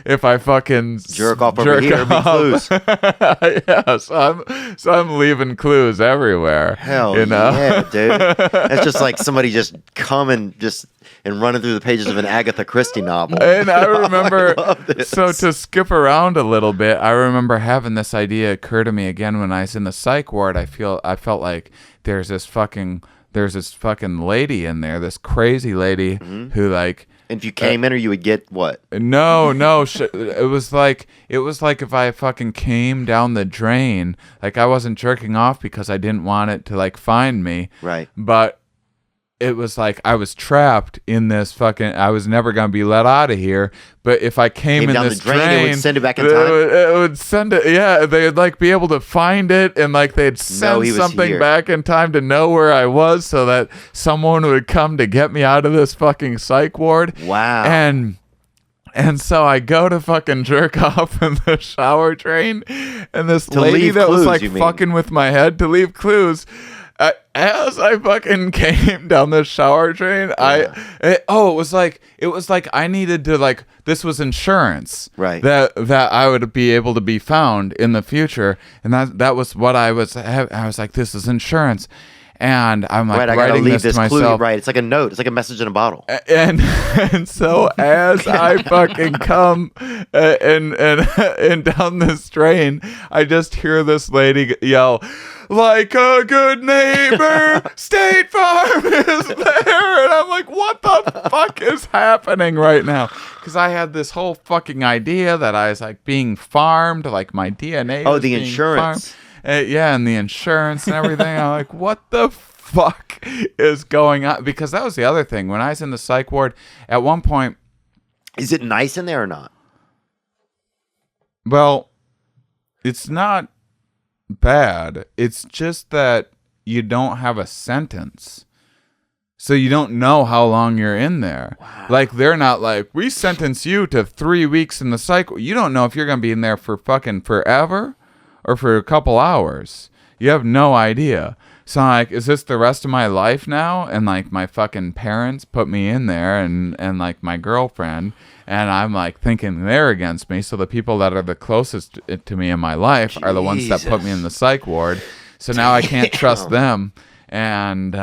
if I fucking jerk off over here, be clues. Yeah, so I'm leaving clues everywhere. Hell yeah, dude. That's just like somebody just coming and running through the pages of an Agatha Christie novel. And I remember, so to skip around a little bit, I remember having this idea occur to me again when I was in the psych ward. I felt like there's this fucking lady in there, this crazy lady who like. And if you came in, or you would get what? No. It was like if I fucking came down the drain, like I wasn't jerking off because I didn't want it to like find me. Right. But it was like I was trapped in this fucking. I was never gonna be let out of here. But if I came in down this the drain, drain, it would send it back in time. It would send it. Yeah, they'd like be able to find it, and like they'd send something back in time to know where I was, so that someone would come to get me out of this fucking psych ward. Wow. And so I go to fucking jerk off in the shower drain, and this lady that was like fucking with my head to leave clues. As I fucking came down the shower drain, it was like I needed to like, this was insurance, right? That I would be able to be found in the future, and that was what I was like, this is insurance. And I'm like, I writing leave this to myself. Clue, right, it's like a note. It's like a message in a bottle. And so as I fucking come and down this drain, I just hear this lady yell, "Like a good neighbor, State Farm is there." And I'm like, what the fuck is happening right now? Because I had this whole fucking idea that I was like being farmed, like my DNA. Oh, the insurance. Farmed. Yeah, and the insurance and everything. I'm like, what the fuck is going on? Because that was the other thing. When I was in the psych ward, at one point... Is it nice in there or not? Well, it's not bad. It's just that you don't have a sentence. So you don't know how long you're in there. Wow. Like, they're not like, we sentence you to 3 weeks in the psych. You don't know if you're going to be in there for fucking forever or for a couple hours. You have no idea. So I'm like, is this the rest of my life now? And like my fucking parents put me in there, and like my girlfriend, and I'm like thinking they're against me. So the people that are the closest to me in my life are the ones that put me in the psych ward. So now I can't trust them. And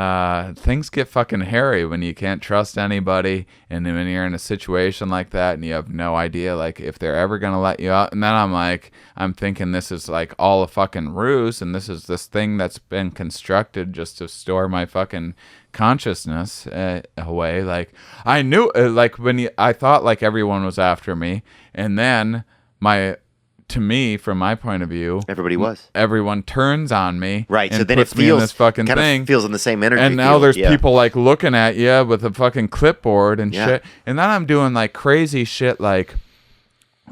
things get fucking hairy when you can't trust anybody, and when you're in a situation like that and you have no idea like if they're ever gonna let you out. And then I'm thinking this is like all a fucking ruse, and this is this thing that's been constructed just to store my fucking consciousness away. Like I knew, like I thought like everyone was after me, and then to me, from my point of view, everyone turns on me, right? And so then puts it feels me in this fucking thing, feels in the same energy. And now there's people like looking at you with a fucking clipboard and shit. And then I'm doing like crazy shit, like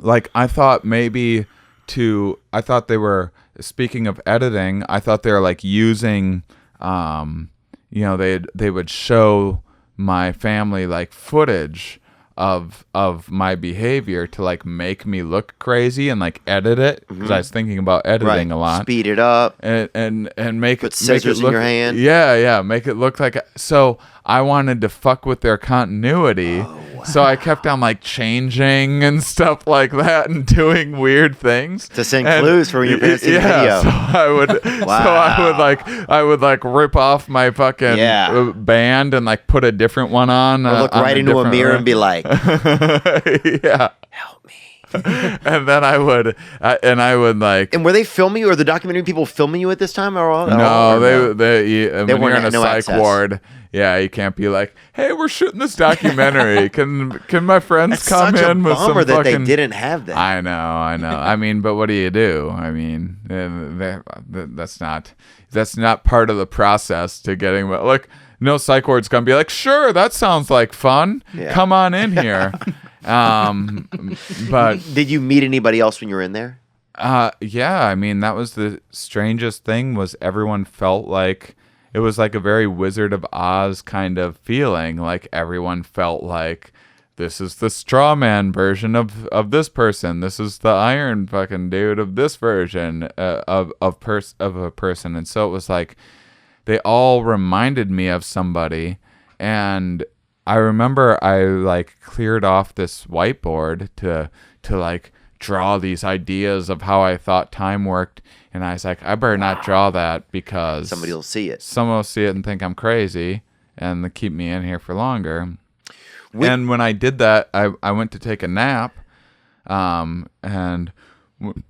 I thought maybe I thought they were, speaking of editing, I thought they were like using, they would show my family like footage of my behavior to like make me look crazy and like edit it, because I was thinking about editing a lot. Speed it up and make put scissors in your hand. Yeah, make it look like so I wanted to fuck with their continuity. Oh, wow. So I kept on like changing and stuff like that and doing weird things to send clues for when you're fancy video. So I would like rip off my fucking band and like put a different one on. Or look right into a mirror and be like, yeah, help me. And then I would like. And were they filming you, or the documentary people filming you at this time, or no? They when you're in a psych ward, yeah, you can't be like, hey, we're shooting this documentary. Can my friends come in with some that fucking? They didn't have that. I know. I mean, but what do you do? I mean, that's not part of the process to getting like. no psych ward's gonna be like, sure, that sounds like fun. Yeah. Come on in here. But did you meet anybody else when you were in there? Yeah, I mean, that was the strangest thing, was everyone felt like it was like a very Wizard of Oz kind of feeling. Like everyone felt like, this is the straw man version of this person. This is the iron fucking dude of this version of a person. And so it was like they all reminded me of somebody. And I remember I like cleared off this whiteboard to like draw these ideas of how I thought time worked. And I was like, I better not draw that because somebody will see it. Someone will see it and think I'm crazy and keep me in here for longer. And when I did that, I went to take a nap, and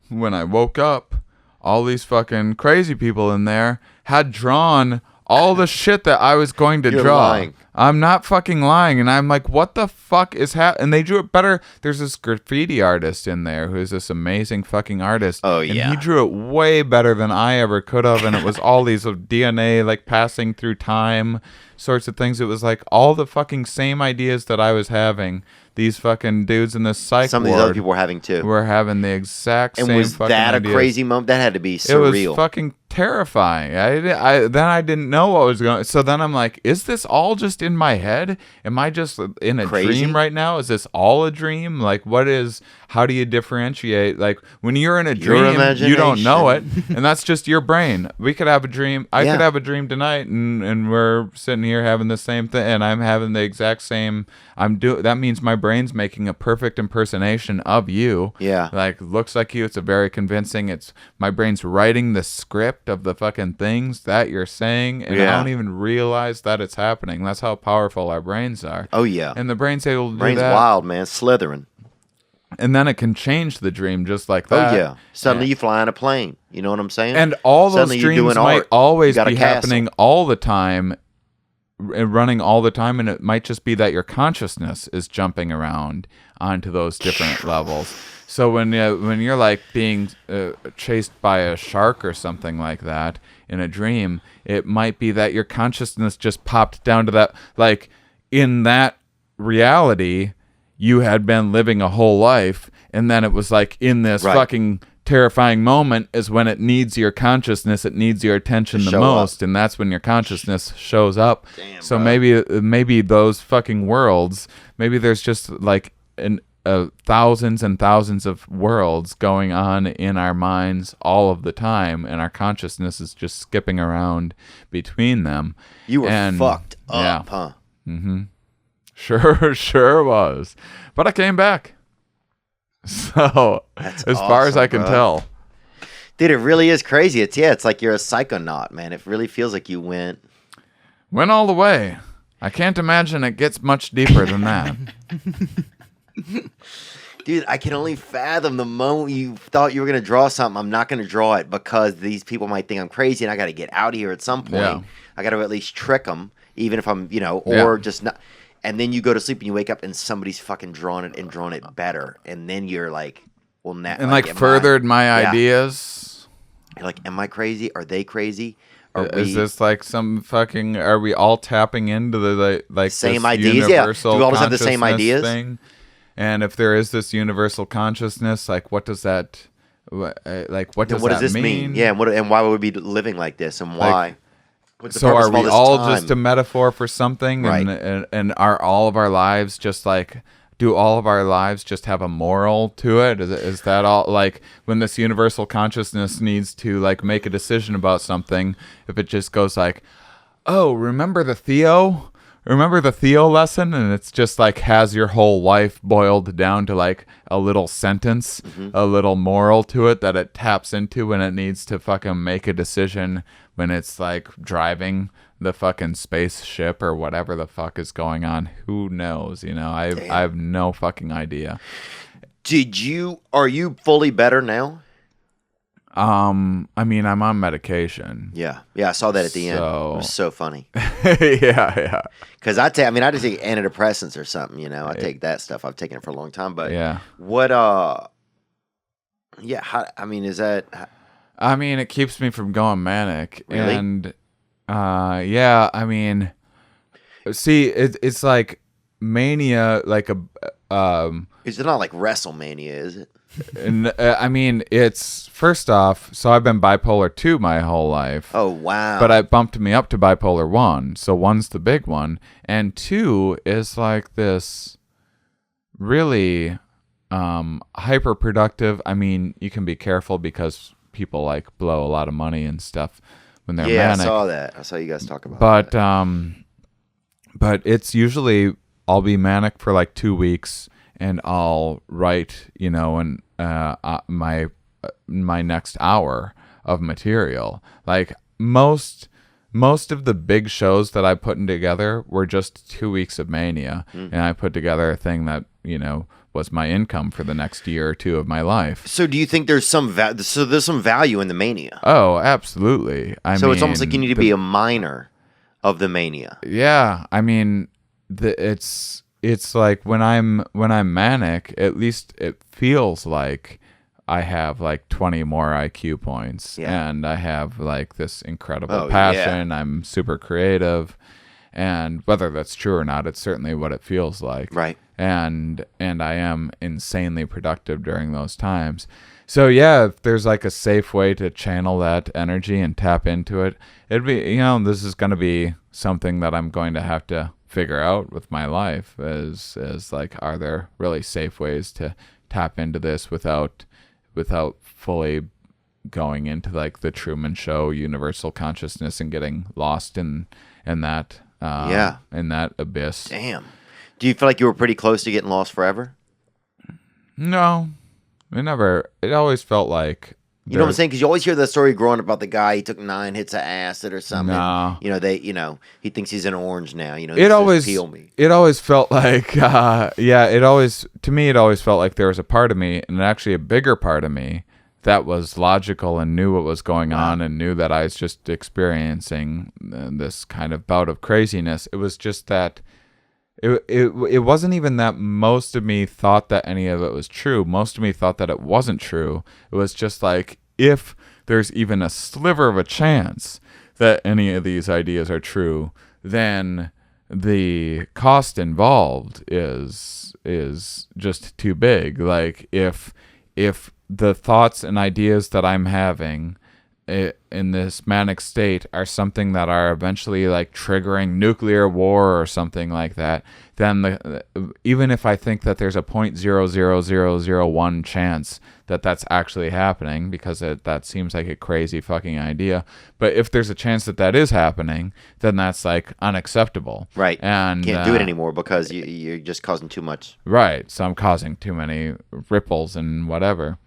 when I woke up, all these fucking crazy people in there had drawn all the shit that I was going to draw. Lying. I'm not fucking lying. And I'm like, what the fuck is happening? And they drew it better. There's this graffiti artist in there who's this amazing fucking artist. Oh, yeah. And he drew it way better than I ever could have. And it was all these DNA like passing through time sorts of things. It was like all the fucking same ideas that I was having. These fucking dudes in this psych Some of these other people were having too. Were having the exact same fucking ideas. And was that a crazy moment? That had to be surreal. It was fucking terrifying. Then I didn't know what was going. So then I'm like, is this all just in my head? Am I just in a dream right now? Is this all a dream? Like, what is? How do you differentiate? Like when you're in a dream, you don't know it, and that's just your brain. We could have a dream. I could have a dream tonight, and we're sitting here having the same thing, and I'm having the exact same. That means my brain's making a perfect impersonation of you. Yeah. Like looks like you. It's a very convincing. It's my brain's writing the script of the fucking things that you're saying, and I don't even realize that it's happening. That's how powerful our brains are. Oh yeah. And the brain's able to do that. Brain's wild, man. Slithering. And then it can change the dream just like that. Oh yeah. Suddenly you fly in a plane. You know what I'm saying? And all those dreams might always be happening all the time. Running all the time, and it might just be that your consciousness is jumping around onto those different levels. So when you're like being chased by a shark or something like that in a dream, it might be that your consciousness just popped down to that. Like in that reality, you had been living a whole life, and then it was like in this fucking terrifying moment is when it needs your consciousness, it needs your attention the most, and that's when your consciousness shows up. Damn, so bro. maybe those fucking worlds, maybe there's just like thousands and thousands of worlds going on in our minds all of the time, and our consciousness is just skipping around between them. You were fucked up, huh? Mm-hmm. Sure was. But I came back. So, that's as awesome, far as I can tell. Dude, it really is crazy. It's like you're a psychonaut, man. It really feels like you went all the way. I can't imagine it gets much deeper than that. Dude, I can only fathom the moment you thought you were going to draw something. I'm not going to draw it because these people might think I'm crazy and I got to get out of here at some point. Yeah. I got to at least trick them, even if I'm, or just not. And then you go to sleep and you wake up and somebody's fucking drawn it better. And then you're like, well, now. And like furthered my ideas. You're like, am I crazy? Are they crazy? Is this like some fucking, are we all tapping into the like same this ideas? Universal Do we all just have the same ideas? Thing? And if there is this universal consciousness, like what does that, what does this mean? Yeah. And why would we be living like this? And why? So are we all just a metaphor for something? Right. And are all of our lives just like, do all of our lives just have a moral to it? Is that all, like when this universal consciousness needs to like make a decision about something, if it just goes like, oh, remember the Theo lesson? And it's just like has your whole life boiled down to like a little sentence, a little moral to it that it taps into when it needs to fucking make a decision, when it's like driving the fucking spaceship or whatever the fuck is going on. Who knows? I have no fucking idea. Are you fully better now? I mean, I'm on medication. Yeah, I saw that at the end. It was so funny. yeah. Because I just take antidepressants or something. I take that stuff. I've taken it for a long time. But what? Is that? I mean, it keeps me from going manic. Really? And I mean, See, it's like mania, like a It's not like WrestleMania, is it? And, I mean, it's first off, so I've been bipolar 2 my whole life. Oh, wow. But it bumped me up to bipolar 1. So 1's the big one. And 2 is like this really hyper productive. I mean, you can be careful because people like blow a lot of money and stuff when they're manic. I saw that. I saw you guys talk about that. But it's usually I'll be manic for like 2 weeks and I'll write, and my next hour of material. Like most of the big shows that I put together were just 2 weeks of mania, and I put together a thing that was my income for the next year or two of my life. So do you think there's some there's some value in the mania? Oh, absolutely. I mean, it's almost like you need to be a minor of the mania. Yeah, I mean, it's like when I'm manic, at least it feels like I have like 20 more IQ points, and I have like this incredible passion. Yeah. I'm super creative, and whether that's true or not, it's certainly what it feels like. Right. And I am insanely productive during those times. So yeah, if there's like a safe way to channel that energy and tap into it, it'd be, this is going to be something that I'm going to have to figure out with my life is like, are there really safe ways to tap into this without fully going into like the Truman Show universal consciousness and getting lost in that in that abyss. Damn. Do you feel like you were pretty close to getting lost forever? No, it always felt like, you know what I'm saying? Because you always hear the story growing up about the guy, he took 9 hits of acid or something. No. He thinks he's an orange now. It always felt like, to me, it always felt like there was a part of me, and actually a bigger part of me, that was logical and knew what was going on and knew that I was just experiencing this kind of bout of craziness. It was just that it wasn't even that most of me thought that any of it was true. Most of me thought that it wasn't true. It was just like, if there's even a sliver of a chance that any of these ideas are true, then the cost involved is just too big. Like if the thoughts and ideas that I'm having in this manic state are something that are eventually like triggering nuclear war or something like that, then even if I think that there's a 0.00001 chance that that's actually happening, because that seems like a crazy fucking idea, but if there's a chance that is happening, then that's like unacceptable. Right. And can't do it anymore because you're just causing too much. Right. So I'm causing too many ripples and whatever.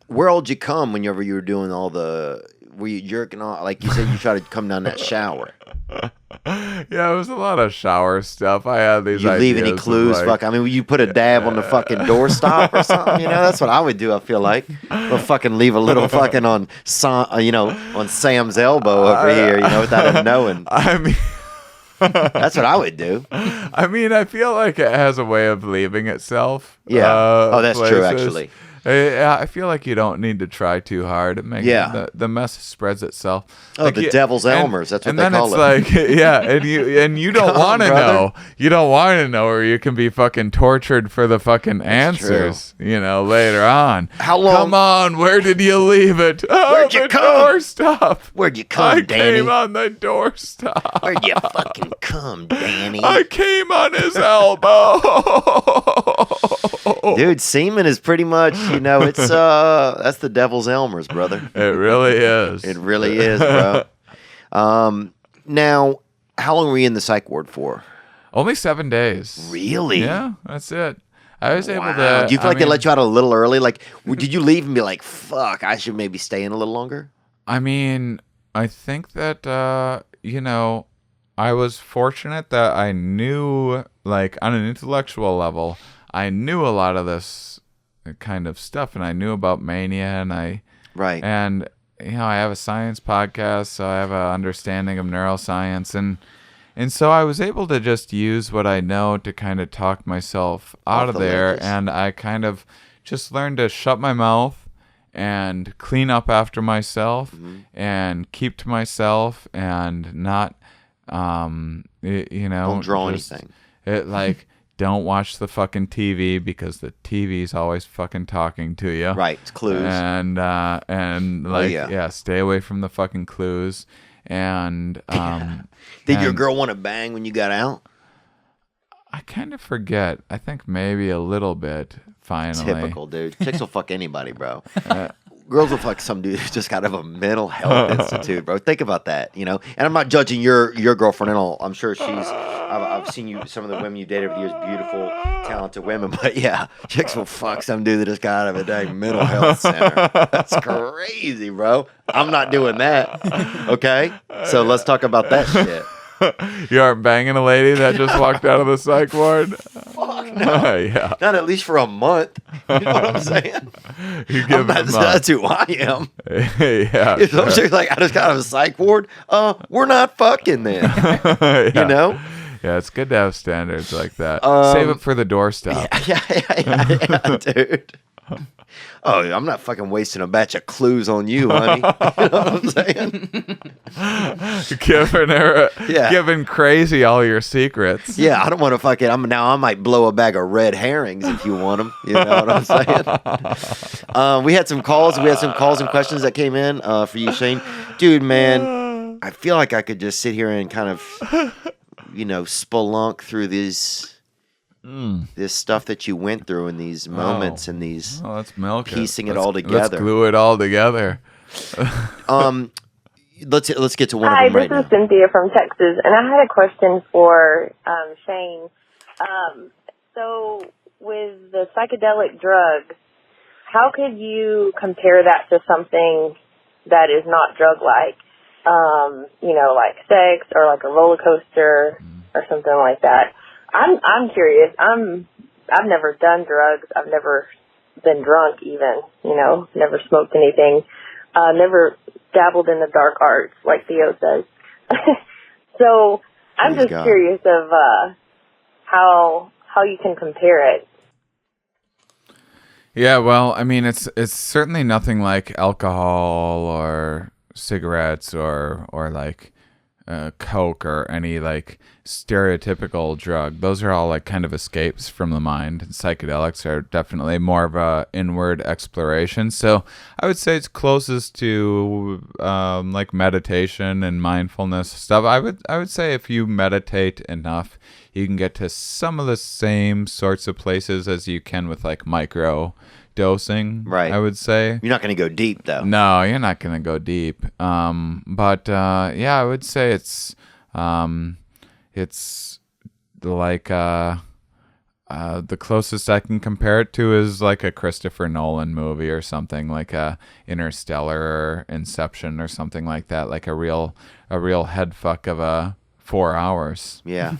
Where all did you come whenever you were doing were you jerking off? Like you said, you tried to come down that shower. Yeah, it was a lot of shower stuff. I had these ideas. You leave any clues? Would you put a dab on the fucking doorstop or something? That's what I would do, I feel like. I'll fucking leave a little fucking on Sam's elbow over here, without him knowing. I mean... That's what I would do. I mean, I feel like it has a way of leaving itself. Yeah. That's true, actually. I feel like you don't need to try too hard. It makes the mess spreads itself. Oh, like devil's Elmers. That's what they call it. And then it's like, and you don't want to know. You don't want to know, or you can be fucking tortured for the fucking answers. Later on. How long? Come on, where did you leave it? Oh, where'd you come? Doorstop. Where'd you come, Danny? I came on the doorstop. Where'd you fucking come, Danny? I came on his elbow. Dude, semen is pretty much, it's that's the devil's Elmers, brother. It really is. It really is, bro. Now, how long were you in the psych ward for? Only 7 days. Really? Yeah, that's it. I was able to. Do you feel like they let you out a little early? Like, did you leave and be like, fuck, I should maybe stay in a little longer? I mean, I think that, I was fortunate that I knew, like, on an intellectual level, I knew a lot of this kind of stuff, and I knew about mania, and I have a science podcast, so I have an understanding of neuroscience, and so I was able to just use what I know to kind of talk myself out of there, ledges. And I kind of just learned to shut my mouth and clean up after myself and keep to myself and not don't draw anything. Don't watch the fucking TV because the TV's always fucking talking to you. Right, it's clues. And stay away from the fucking clues. And did your girl want to bang when you got out? I kind of forget. I think maybe a little bit. Finally, typical dude. Chicks will fuck anybody, bro. Girls will fuck some dude who's just got a mental health institute, bro. Think about that, And I'm not judging your girlfriend at all. I'm sure I've seen some of the women you dated over the years, beautiful, talented women. But yeah, chicks will fuck some dude that just got out of a dang mental health center. That's crazy, bro. I'm not doing that. Okay, so let's talk about that shit. You aren't banging a lady that just walked out of the psych ward? Fuck no. Yeah. Not at least for a month. You know what I'm saying? That's who I am. Yeah. If some chick's like, I just got out of a psych ward, we're not fucking then. Yeah. Yeah, it's good to have standards like that. Save it for the doorstop. Yeah, dude. Oh, I'm not fucking wasting a batch of clues on you, honey. You know what I'm saying? Giving crazy all your secrets. Yeah, I don't want to fucking. I might blow a bag of red herrings if you want them. You know what I'm saying? We had some calls. We had some calls and questions that came in for you, Shane. Dude, man, I feel like I could just sit here and kind of, spelunk through these. This stuff that you went through in these moments and these let's milk piecing it all together. Let's glue it all together. Let's get to one of them right now. Hi, this is Cynthia from Texas, and I had a question for Shane. So with the psychedelic drugs, how could you compare that to something that is not drug-like? Like sex or like a roller coaster or something like that. I'm curious. I've never done drugs. I've never been drunk even, never smoked anything. Never dabbled in the dark arts like Theo says. So I'm just curious of how you can compare it. Yeah, well, I mean, it's certainly nothing like alcohol or cigarettes or like Coke or any like stereotypical drug. Those are all like kind of escapes from the mind. Psychedelics are definitely more of a inward exploration. So I would say it's closest to like meditation and mindfulness stuff. I would say if you meditate enough, you can get to some of the same sorts of places as you can with like micro dosing, right? I would say you're not going to go deep, though. No, you're not going to go deep. But I would say it's like the closest I can compare it to is like a Christopher Nolan movie or something, like a Interstellar or Inception or something like that, like a real head fuck of 4 hours. Yeah.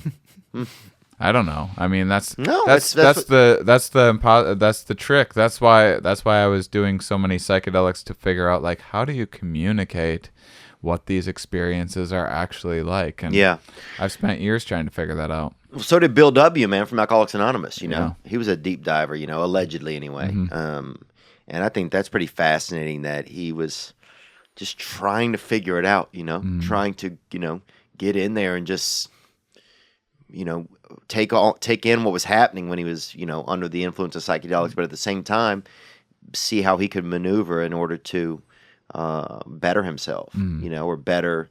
I don't know. I mean, that's the trick. That's why I was doing so many psychedelics to figure out like how do you communicate what these experiences are actually like. And yeah, I've spent years trying to figure that out. So did Bill W., man, from Alcoholics Anonymous. He was a deep diver. Allegedly anyway. Mm-hmm. And I think that's pretty fascinating that he was just trying to figure it out. Trying to get in there and just take in what was happening when he was, under the influence of psychedelics, but at the same time, see how he could maneuver in order to better himself, or better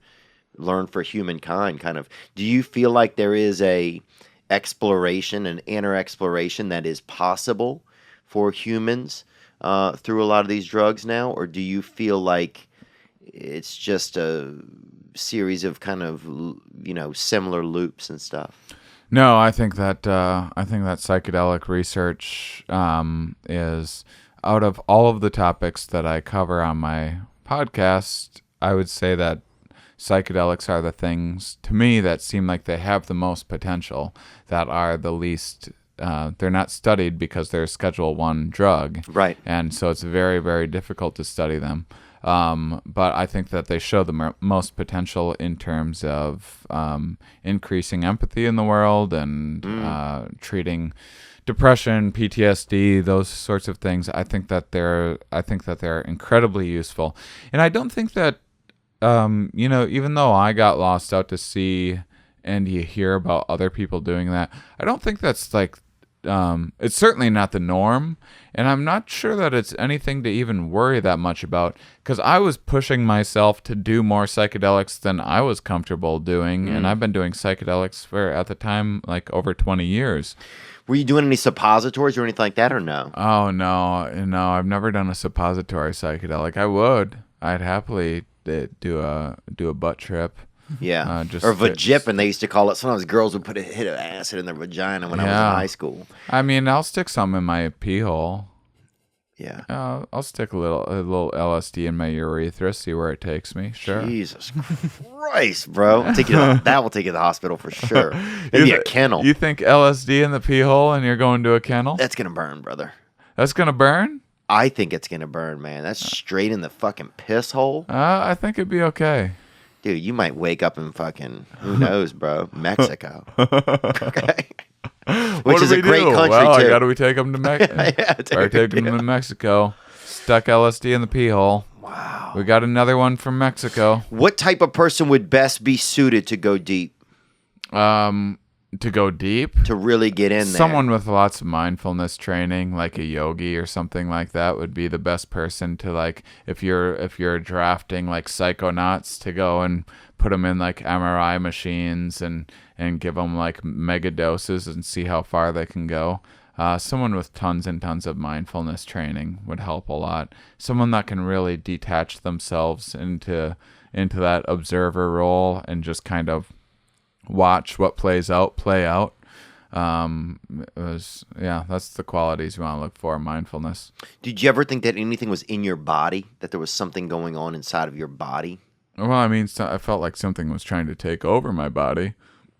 learn for humankind. Kind of. Do you feel like there is an inner exploration that is possible for humans through a lot of these drugs now, or do you feel like it's just a series of kind of similar loops and stuff? No, I think that psychedelic research is, out of all of the topics that I cover on my podcast, I would say that psychedelics are the things to me that seem like they have the most potential, that are the least. They're not studied because they're a Schedule I drug, right? And so it's very, very difficult to study them. But I think that they show the most potential in terms of increasing empathy in the world and treating depression, PTSD, those sorts of things. I think that they're incredibly useful, and I don't think that even though I got lost out to sea and you hear about other people doing that, I don't think that's like, it's certainly not the norm. And I'm not sure that it's anything to even worry that much about, because I was pushing myself to do more psychedelics than I was comfortable doing. And I've been doing psychedelics for, at the time, like over 20 years. Were you doing any suppositories or anything like that, or no? Oh, no, I've never done a suppository psychedelic. I would. I'd happily do a butt trip. Yeah, or vagip, and they used to call it. Sometimes girls would put a hit of acid in their vagina when I was in high school. I mean, I'll stick some in my pee hole. Yeah, I'll stick a little LSD in my urethra, see where it takes me. Sure. Jesus Christ, bro! That will take you to the hospital for sure. Maybe a kennel. You think LSD in the pee hole, and you're going to a kennel? That's gonna burn, brother. That's gonna burn? I think it's gonna burn, man. That's straight in the fucking piss hole. I think it'd be okay. Dude, you might wake up in fucking, who knows, bro, Mexico. Okay. Which is a great country, well, too. Gotta we take them to Mexico? Or take them to Mexico. Stuck LSD in the pee hole. Wow. We got another one from Mexico. What type of person would best be suited to go deep? To go deep? To really get in there. Someone with lots of mindfulness training, like a yogi or something like that, would be the best person to, like, if you're drafting like psychonauts, to go and put them in like MRI machines and give them like mega doses and see how far they can go. Someone with tons and tons of mindfulness training would help a lot. Someone that can really detach themselves into that observer role and just kind of watch what play out. That's the qualities you want to look for. Mindfulness. Did you ever think that anything was in your body, that there was something going on inside of your body? Well, I mean, I felt like something was trying to take over my body.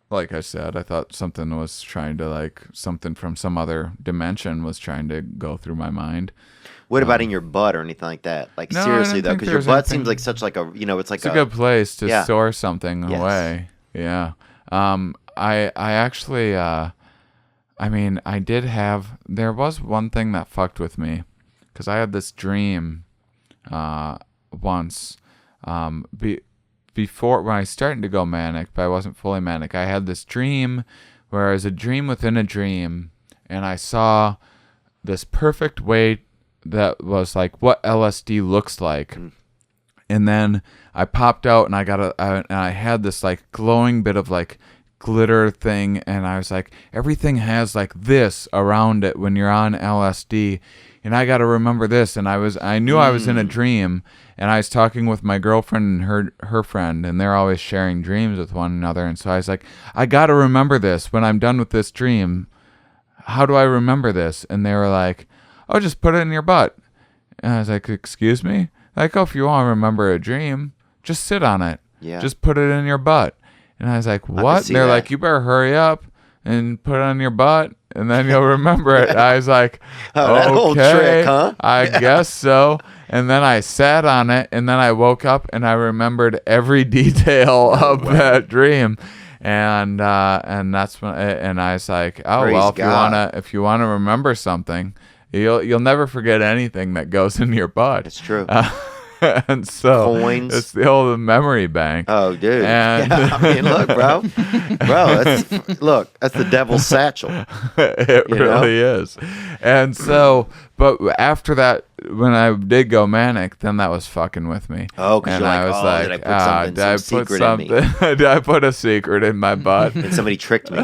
Like I said, I thought something was trying to, like, something from some other dimension was trying to go through my mind. What about in your butt or anything like that? Like, no, seriously, though, because your butt seems like such like a, it's like a good place to store something Yes. away. Yeah. I actually, I mean, there was one thing that fucked with me, because I had this dream, once, before, when I started to go manic, but I wasn't fully manic. I had this dream where it was a dream within a dream, and I saw this perfect way that was like what LSD looks like. And then I popped out and I had this like glowing bit of like glitter thing, and I was like, everything has like this around it when you're on LSD, and I got to remember this. And I knew I was in a dream, and I was talking with my girlfriend and her friend, and they're always sharing dreams with one another. And so I was like, I got to remember this when I'm done with this dream. How do I remember this? And they were like, oh, just put it in your butt. And I was like, excuse me? Like, oh, if you want to remember a dream, just sit on it. Yeah. Just put it in your butt. And I was like, what? And they're like, you better hurry up and put it on your butt, and then you'll remember it. I was like, that old trick, huh? I guess so. And then I sat on it, and then I woke up, and I remembered every detail of that dream. And that's when, and I was like, oh, Praise well, God. if you wanna remember something, you'll never forget anything that goes in your butt. It's true. And so Coins. it's the old memory bank. Oh, dude. And I mean, look, bro. That's the devil's satchel. It really is. And so, but after that, when I did go manic, then that was fucking with me. Oh, because you're like, did I put something in me? Did I put a secret in my butt? And somebody tricked me.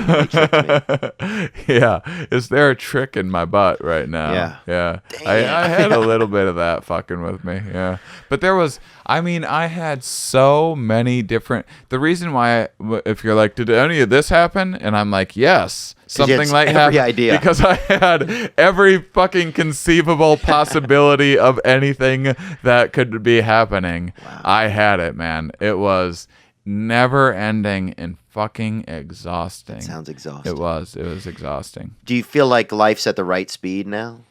Yeah. Is there a trick in my butt right now? Yeah. I had a little bit of that fucking with me. Yeah. But there was, I mean, I had so many different, the reason why, if you're like, did any of this happen? And I'm like, yes. Something like that. Idea. Because I had every fucking conceivable possibility of anything that could be happening. Wow. I had it, man. It was never ending and fucking exhausting. That sounds exhausting. It was exhausting. Do you feel like life's at the right speed now?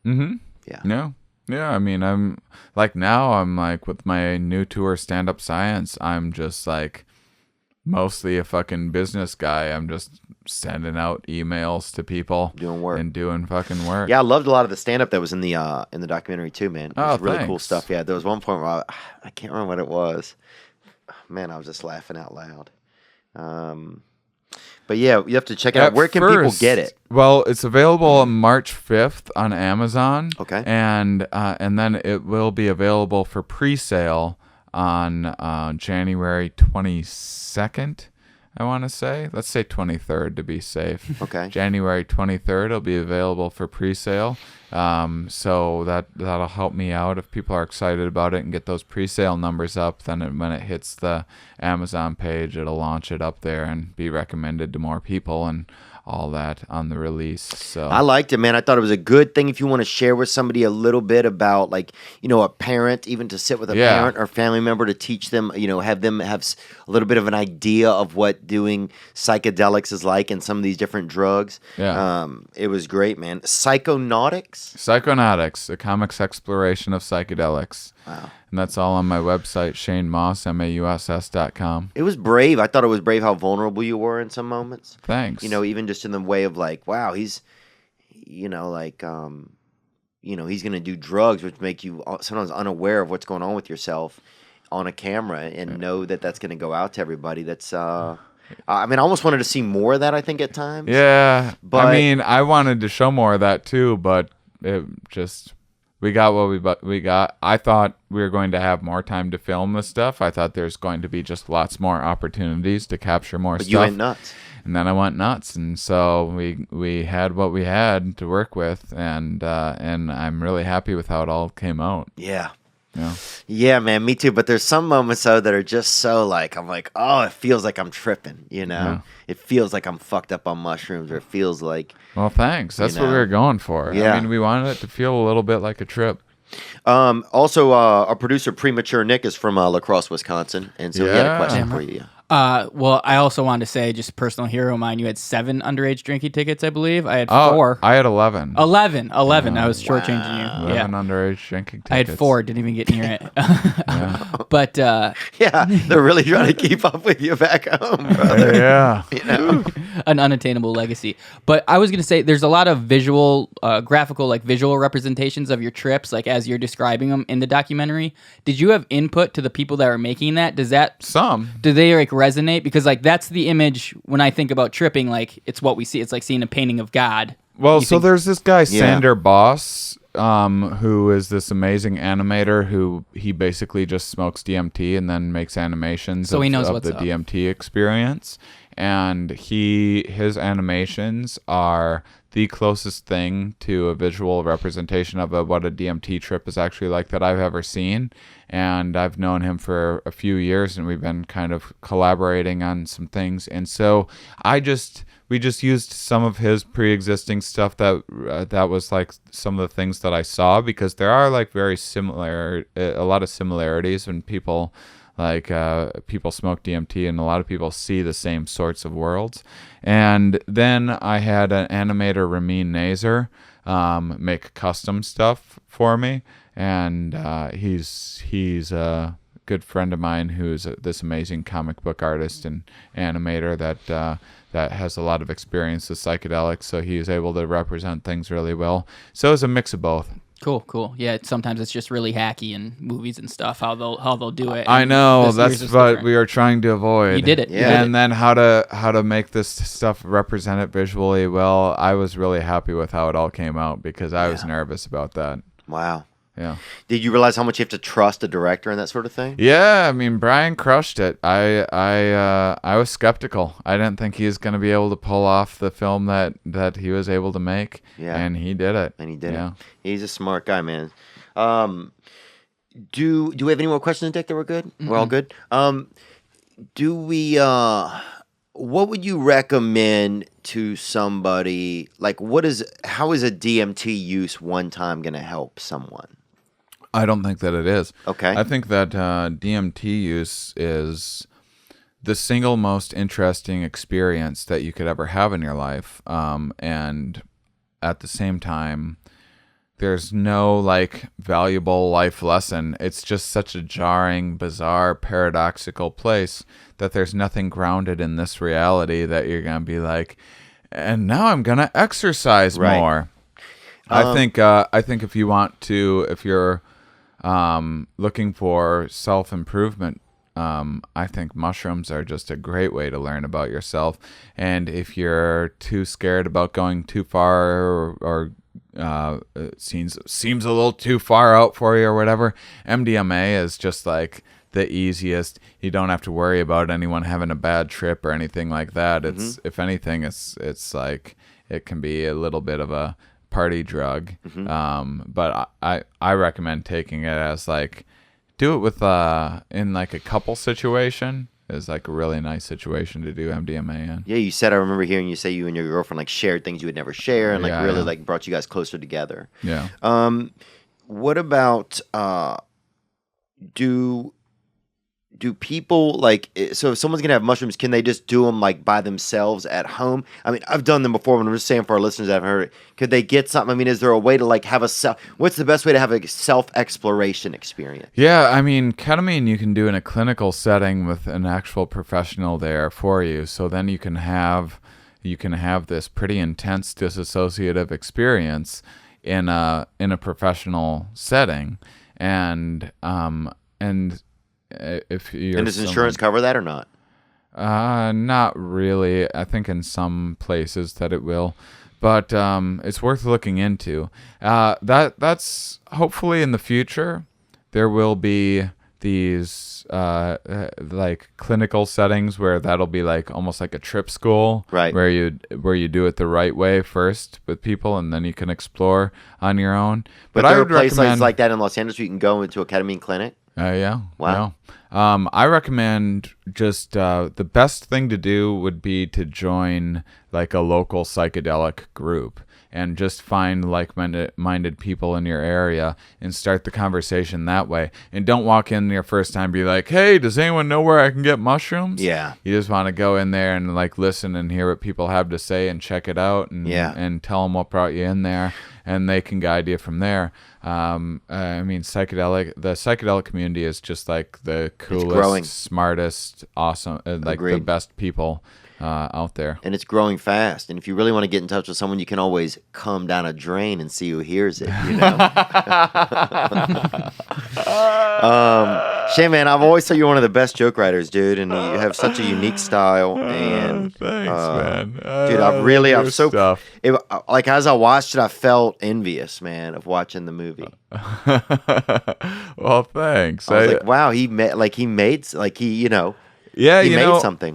Mm-hmm. Yeah. No. Yeah, I mean, I'm like, now I'm like, with my new tour, Stand Up Science, I'm just like mostly a fucking business guy. I'm just sending out emails to people, doing work and doing fucking work. Yeah, I loved a lot of the stand-up that was in the documentary too, man. It was really thanks. cool stuff. Yeah, there was one point where I can't remember what it was, man, I was just laughing out loud. But yeah, you have to check it out. Where can people get it? Well, it's available on March 5th on Amazon. Okay. And then it will be available for pre-sale on January 22nd, I want to say. Let's say 23rd to be safe. Okay. January 23rd, it'll be available for pre-sale. So that'll help me out if people are excited about it and get those pre-sale numbers up. Then when it hits the Amazon page, it'll launch it up there and be recommended to more people and all that on the release. So I liked it, man. I thought it was a good thing if you want to share with somebody a little bit about, like, a parent, even to sit with a parent or family member to teach them, have them have a little bit of an idea of what doing psychedelics is like and some of these different drugs. Yeah. It was great, man. Psychonautics, a comic's exploration of psychedelics. Wow. And that's all on my website, Shane Mauss, MAUSS.com. It was brave. I thought it was brave how vulnerable you were in some moments. Thanks. Even just in the way of like, wow, he's, he's going to do drugs, which make you sometimes unaware of what's going on with yourself on a camera and know that that's going to go out to everybody. That's, I almost wanted to see more of that, I think, at times. Yeah. But I wanted to show more of that too, but it just... We got what we got. I thought we were going to have more time to film this stuff. I thought there's going to be just lots more opportunities to capture more stuff. You went nuts. And then I went nuts, and so we had what we had to work with, and I'm really happy with how it all came out. Yeah. Yeah. Yeah, man, me too. But there's some moments though that are just so like, I'm like, oh, it feels like I'm tripping, Yeah. It feels like I'm fucked up on mushrooms, or it feels like. Well, thanks. That's what we were going for. Yeah. We wanted it to feel a little bit like a trip. Also, our producer Premature Nick is from La Crosse, Wisconsin, and so he had a question for you. Well, I also wanted to say, just a personal hero of mine, you had 7 underage drinking tickets, I believe. I had 4. I had 11. 11. I was shortchanging you. 11 underage drinking tickets. I had 4, didn't even get near it. But yeah, they're really trying to keep up with you back home, brother. Yeah. An unattainable legacy. But I was going to say, there's a lot of visual, graphical, like visual representations of your trips, like as you're describing them in the documentary. Did you have input to the people that were making that? Do they like resonate? Because like that's the image when I think about tripping, like it's what we see. It's like seeing a painting of God. Well, there's this guy Sander Boss, who is this amazing animator who he basically just smokes DMT and then makes animations he knows of what's the up. DMT experience. And his animations are the closest thing to a visual representation of what a DMT trip is actually like that I've ever seen. And I've known him for a few years, and we've been kind of collaborating on some things. And so we just used some of his pre-existing stuff that was like some of the things that I saw, because there are like very similar, a lot of similarities when people smoke DMT, and a lot of people see the same sorts of worlds. And then I had an animator, Ramin Nazer, make custom stuff for me. And he's a good friend of mine who's this amazing comic book artist and animator that has a lot of experience with psychedelics, so he is able to represent things really well. So it's a mix of both. Cool. Yeah, sometimes it's just really hacky in movies and stuff, how they'll do it. I know, that's what we are trying to avoid. You did it. Yeah. And then how to make this stuff represent it visually well. I was really happy with how it all came out, because I was nervous about that. Wow. Yeah. Did you realize how much you have to trust a director and that sort of thing? Yeah, Brian crushed it. I was skeptical. I didn't think he was going to be able to pull off the film that he was able to make. Yeah. And he did it. Yeah. He's a smart guy, man. Do we have any more questions, Dick, that we're good? Mm-hmm. We're all good? What would you recommend to somebody? Like, how is a DMT use one time going to help someone? I don't think that it is. Okay. I think that DMT use is the single most interesting experience that you could ever have in your life. And at the same time, there's no valuable life lesson. It's just such a jarring, bizarre, paradoxical place that there's nothing grounded in this reality that you're going to be like, and now I'm going to exercise more. I think if you're looking for self-improvement, I think mushrooms are just a great way to learn about yourself. And if you're too scared about going too far or it seems a little too far out for you or whatever, MDMA is just like the easiest. You don't have to worry about anyone having a bad trip or anything like that. It's if anything, it's like it can be a little bit of a party drug. But I recommend taking it as like, do it with in like a couple situation is like a really nice situation to do MDMA in. Yeah, you said, I remember hearing you say you and your girlfriend like shared things you would never share and like really like brought you guys closer together. Yeah. What about do people like, so if someone's gonna have mushrooms, can they just do them like by themselves at home? I mean, I've done them before, but I'm just saying for our listeners that haven't heard it, could they get something? I mean, is there a way to like have what's the best way to have a self-exploration experience? Yeah, I mean, ketamine you can do in a clinical setting with an actual professional there for you. So then you can have this pretty intense dissociative experience in a professional setting, and if you're does insurance cover that or not? Not really. I think in some places that it will, but it's worth looking into. That's hopefully in the future there will be these like clinical settings where that'll be like almost like a trip school, right? Where you do it the right way first with people, and then you can explore on your own. But there are places like that in Los Angeles where you can go into a ketamine clinic. Yeah. Wow. Yeah. I recommend just the best thing to do would be to join like a local psychedelic group and just find like-minded people in your area and start the conversation that way. And don't walk in your first time and be like, hey, does anyone know where I can get mushrooms? Yeah. You just want to go in there and like listen and hear what people have to say and check it out and tell them what brought you in there, and they can guide you from there. I mean, the psychedelic community is just like the coolest, smartest, awesome, like the best people out there. And it's growing fast. And if you really want to get in touch with someone, you can always come down a drain and see who hears it, you know? Shane, man, I've always thought you're one of the best joke writers, dude. And you have such a unique style. And thanks, man. Dude, like as I watched it, I felt envious, man, of watching the movie. Well, thanks. I was like, wow, he made something.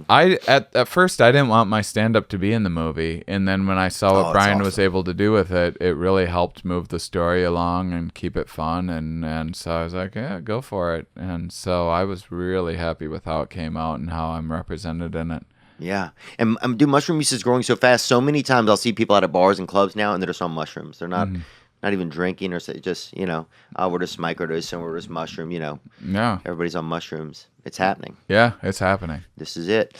At first I didn't want my stand-up to be in the movie, and then when I saw what Brian was able to do with it, it really helped move the story along and keep it fun, and so I was like, yeah, go for it. And so I was really happy with how it came out and how I'm represented in it. Yeah. And dude, mushroom use is growing so fast. So many times I'll see people out at bars and clubs now, and they're just on mushrooms. They're not even drinking or just, we're just microdose and we're just mushroom, Yeah. Everybody's on mushrooms. It's happening. Yeah, it's happening. This is it.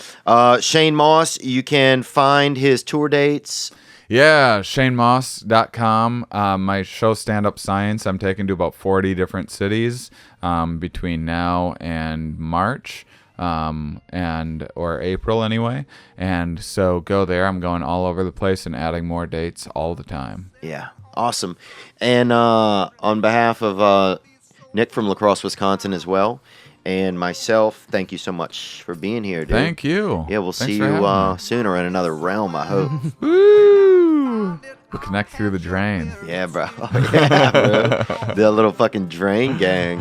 Shane Mauss, you can find his tour dates. Yeah, ShaneMauss.com. My show Stand Up Science, I'm taking to about 40 different cities between now and March. Or April anyway, and so go there. I'm going all over the place and adding more dates all the time. Yeah, awesome. And on behalf of Nick from La Crosse, Wisconsin as well, and myself, thank you so much for being here, dude. Thank you. Yeah, we'll see you soon or in another realm, I hope. Woo! We'll connect through the drain. Yeah, bro. Yeah, bro. The little fucking drain gang.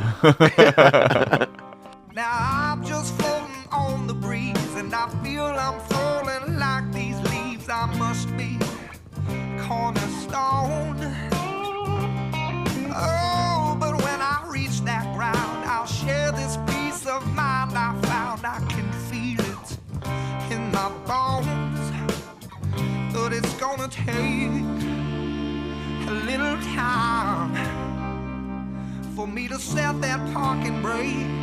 Now I'm just floating on the breeze, and I feel I'm falling like these leaves. I must be cornerstone. Oh, but when I reach that ground, I'll share this peace of mind I found. I can feel it in my bones, but it's gonna take a little time for me to set that parking brake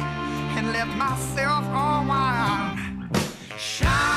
and let myself unwind. Shine.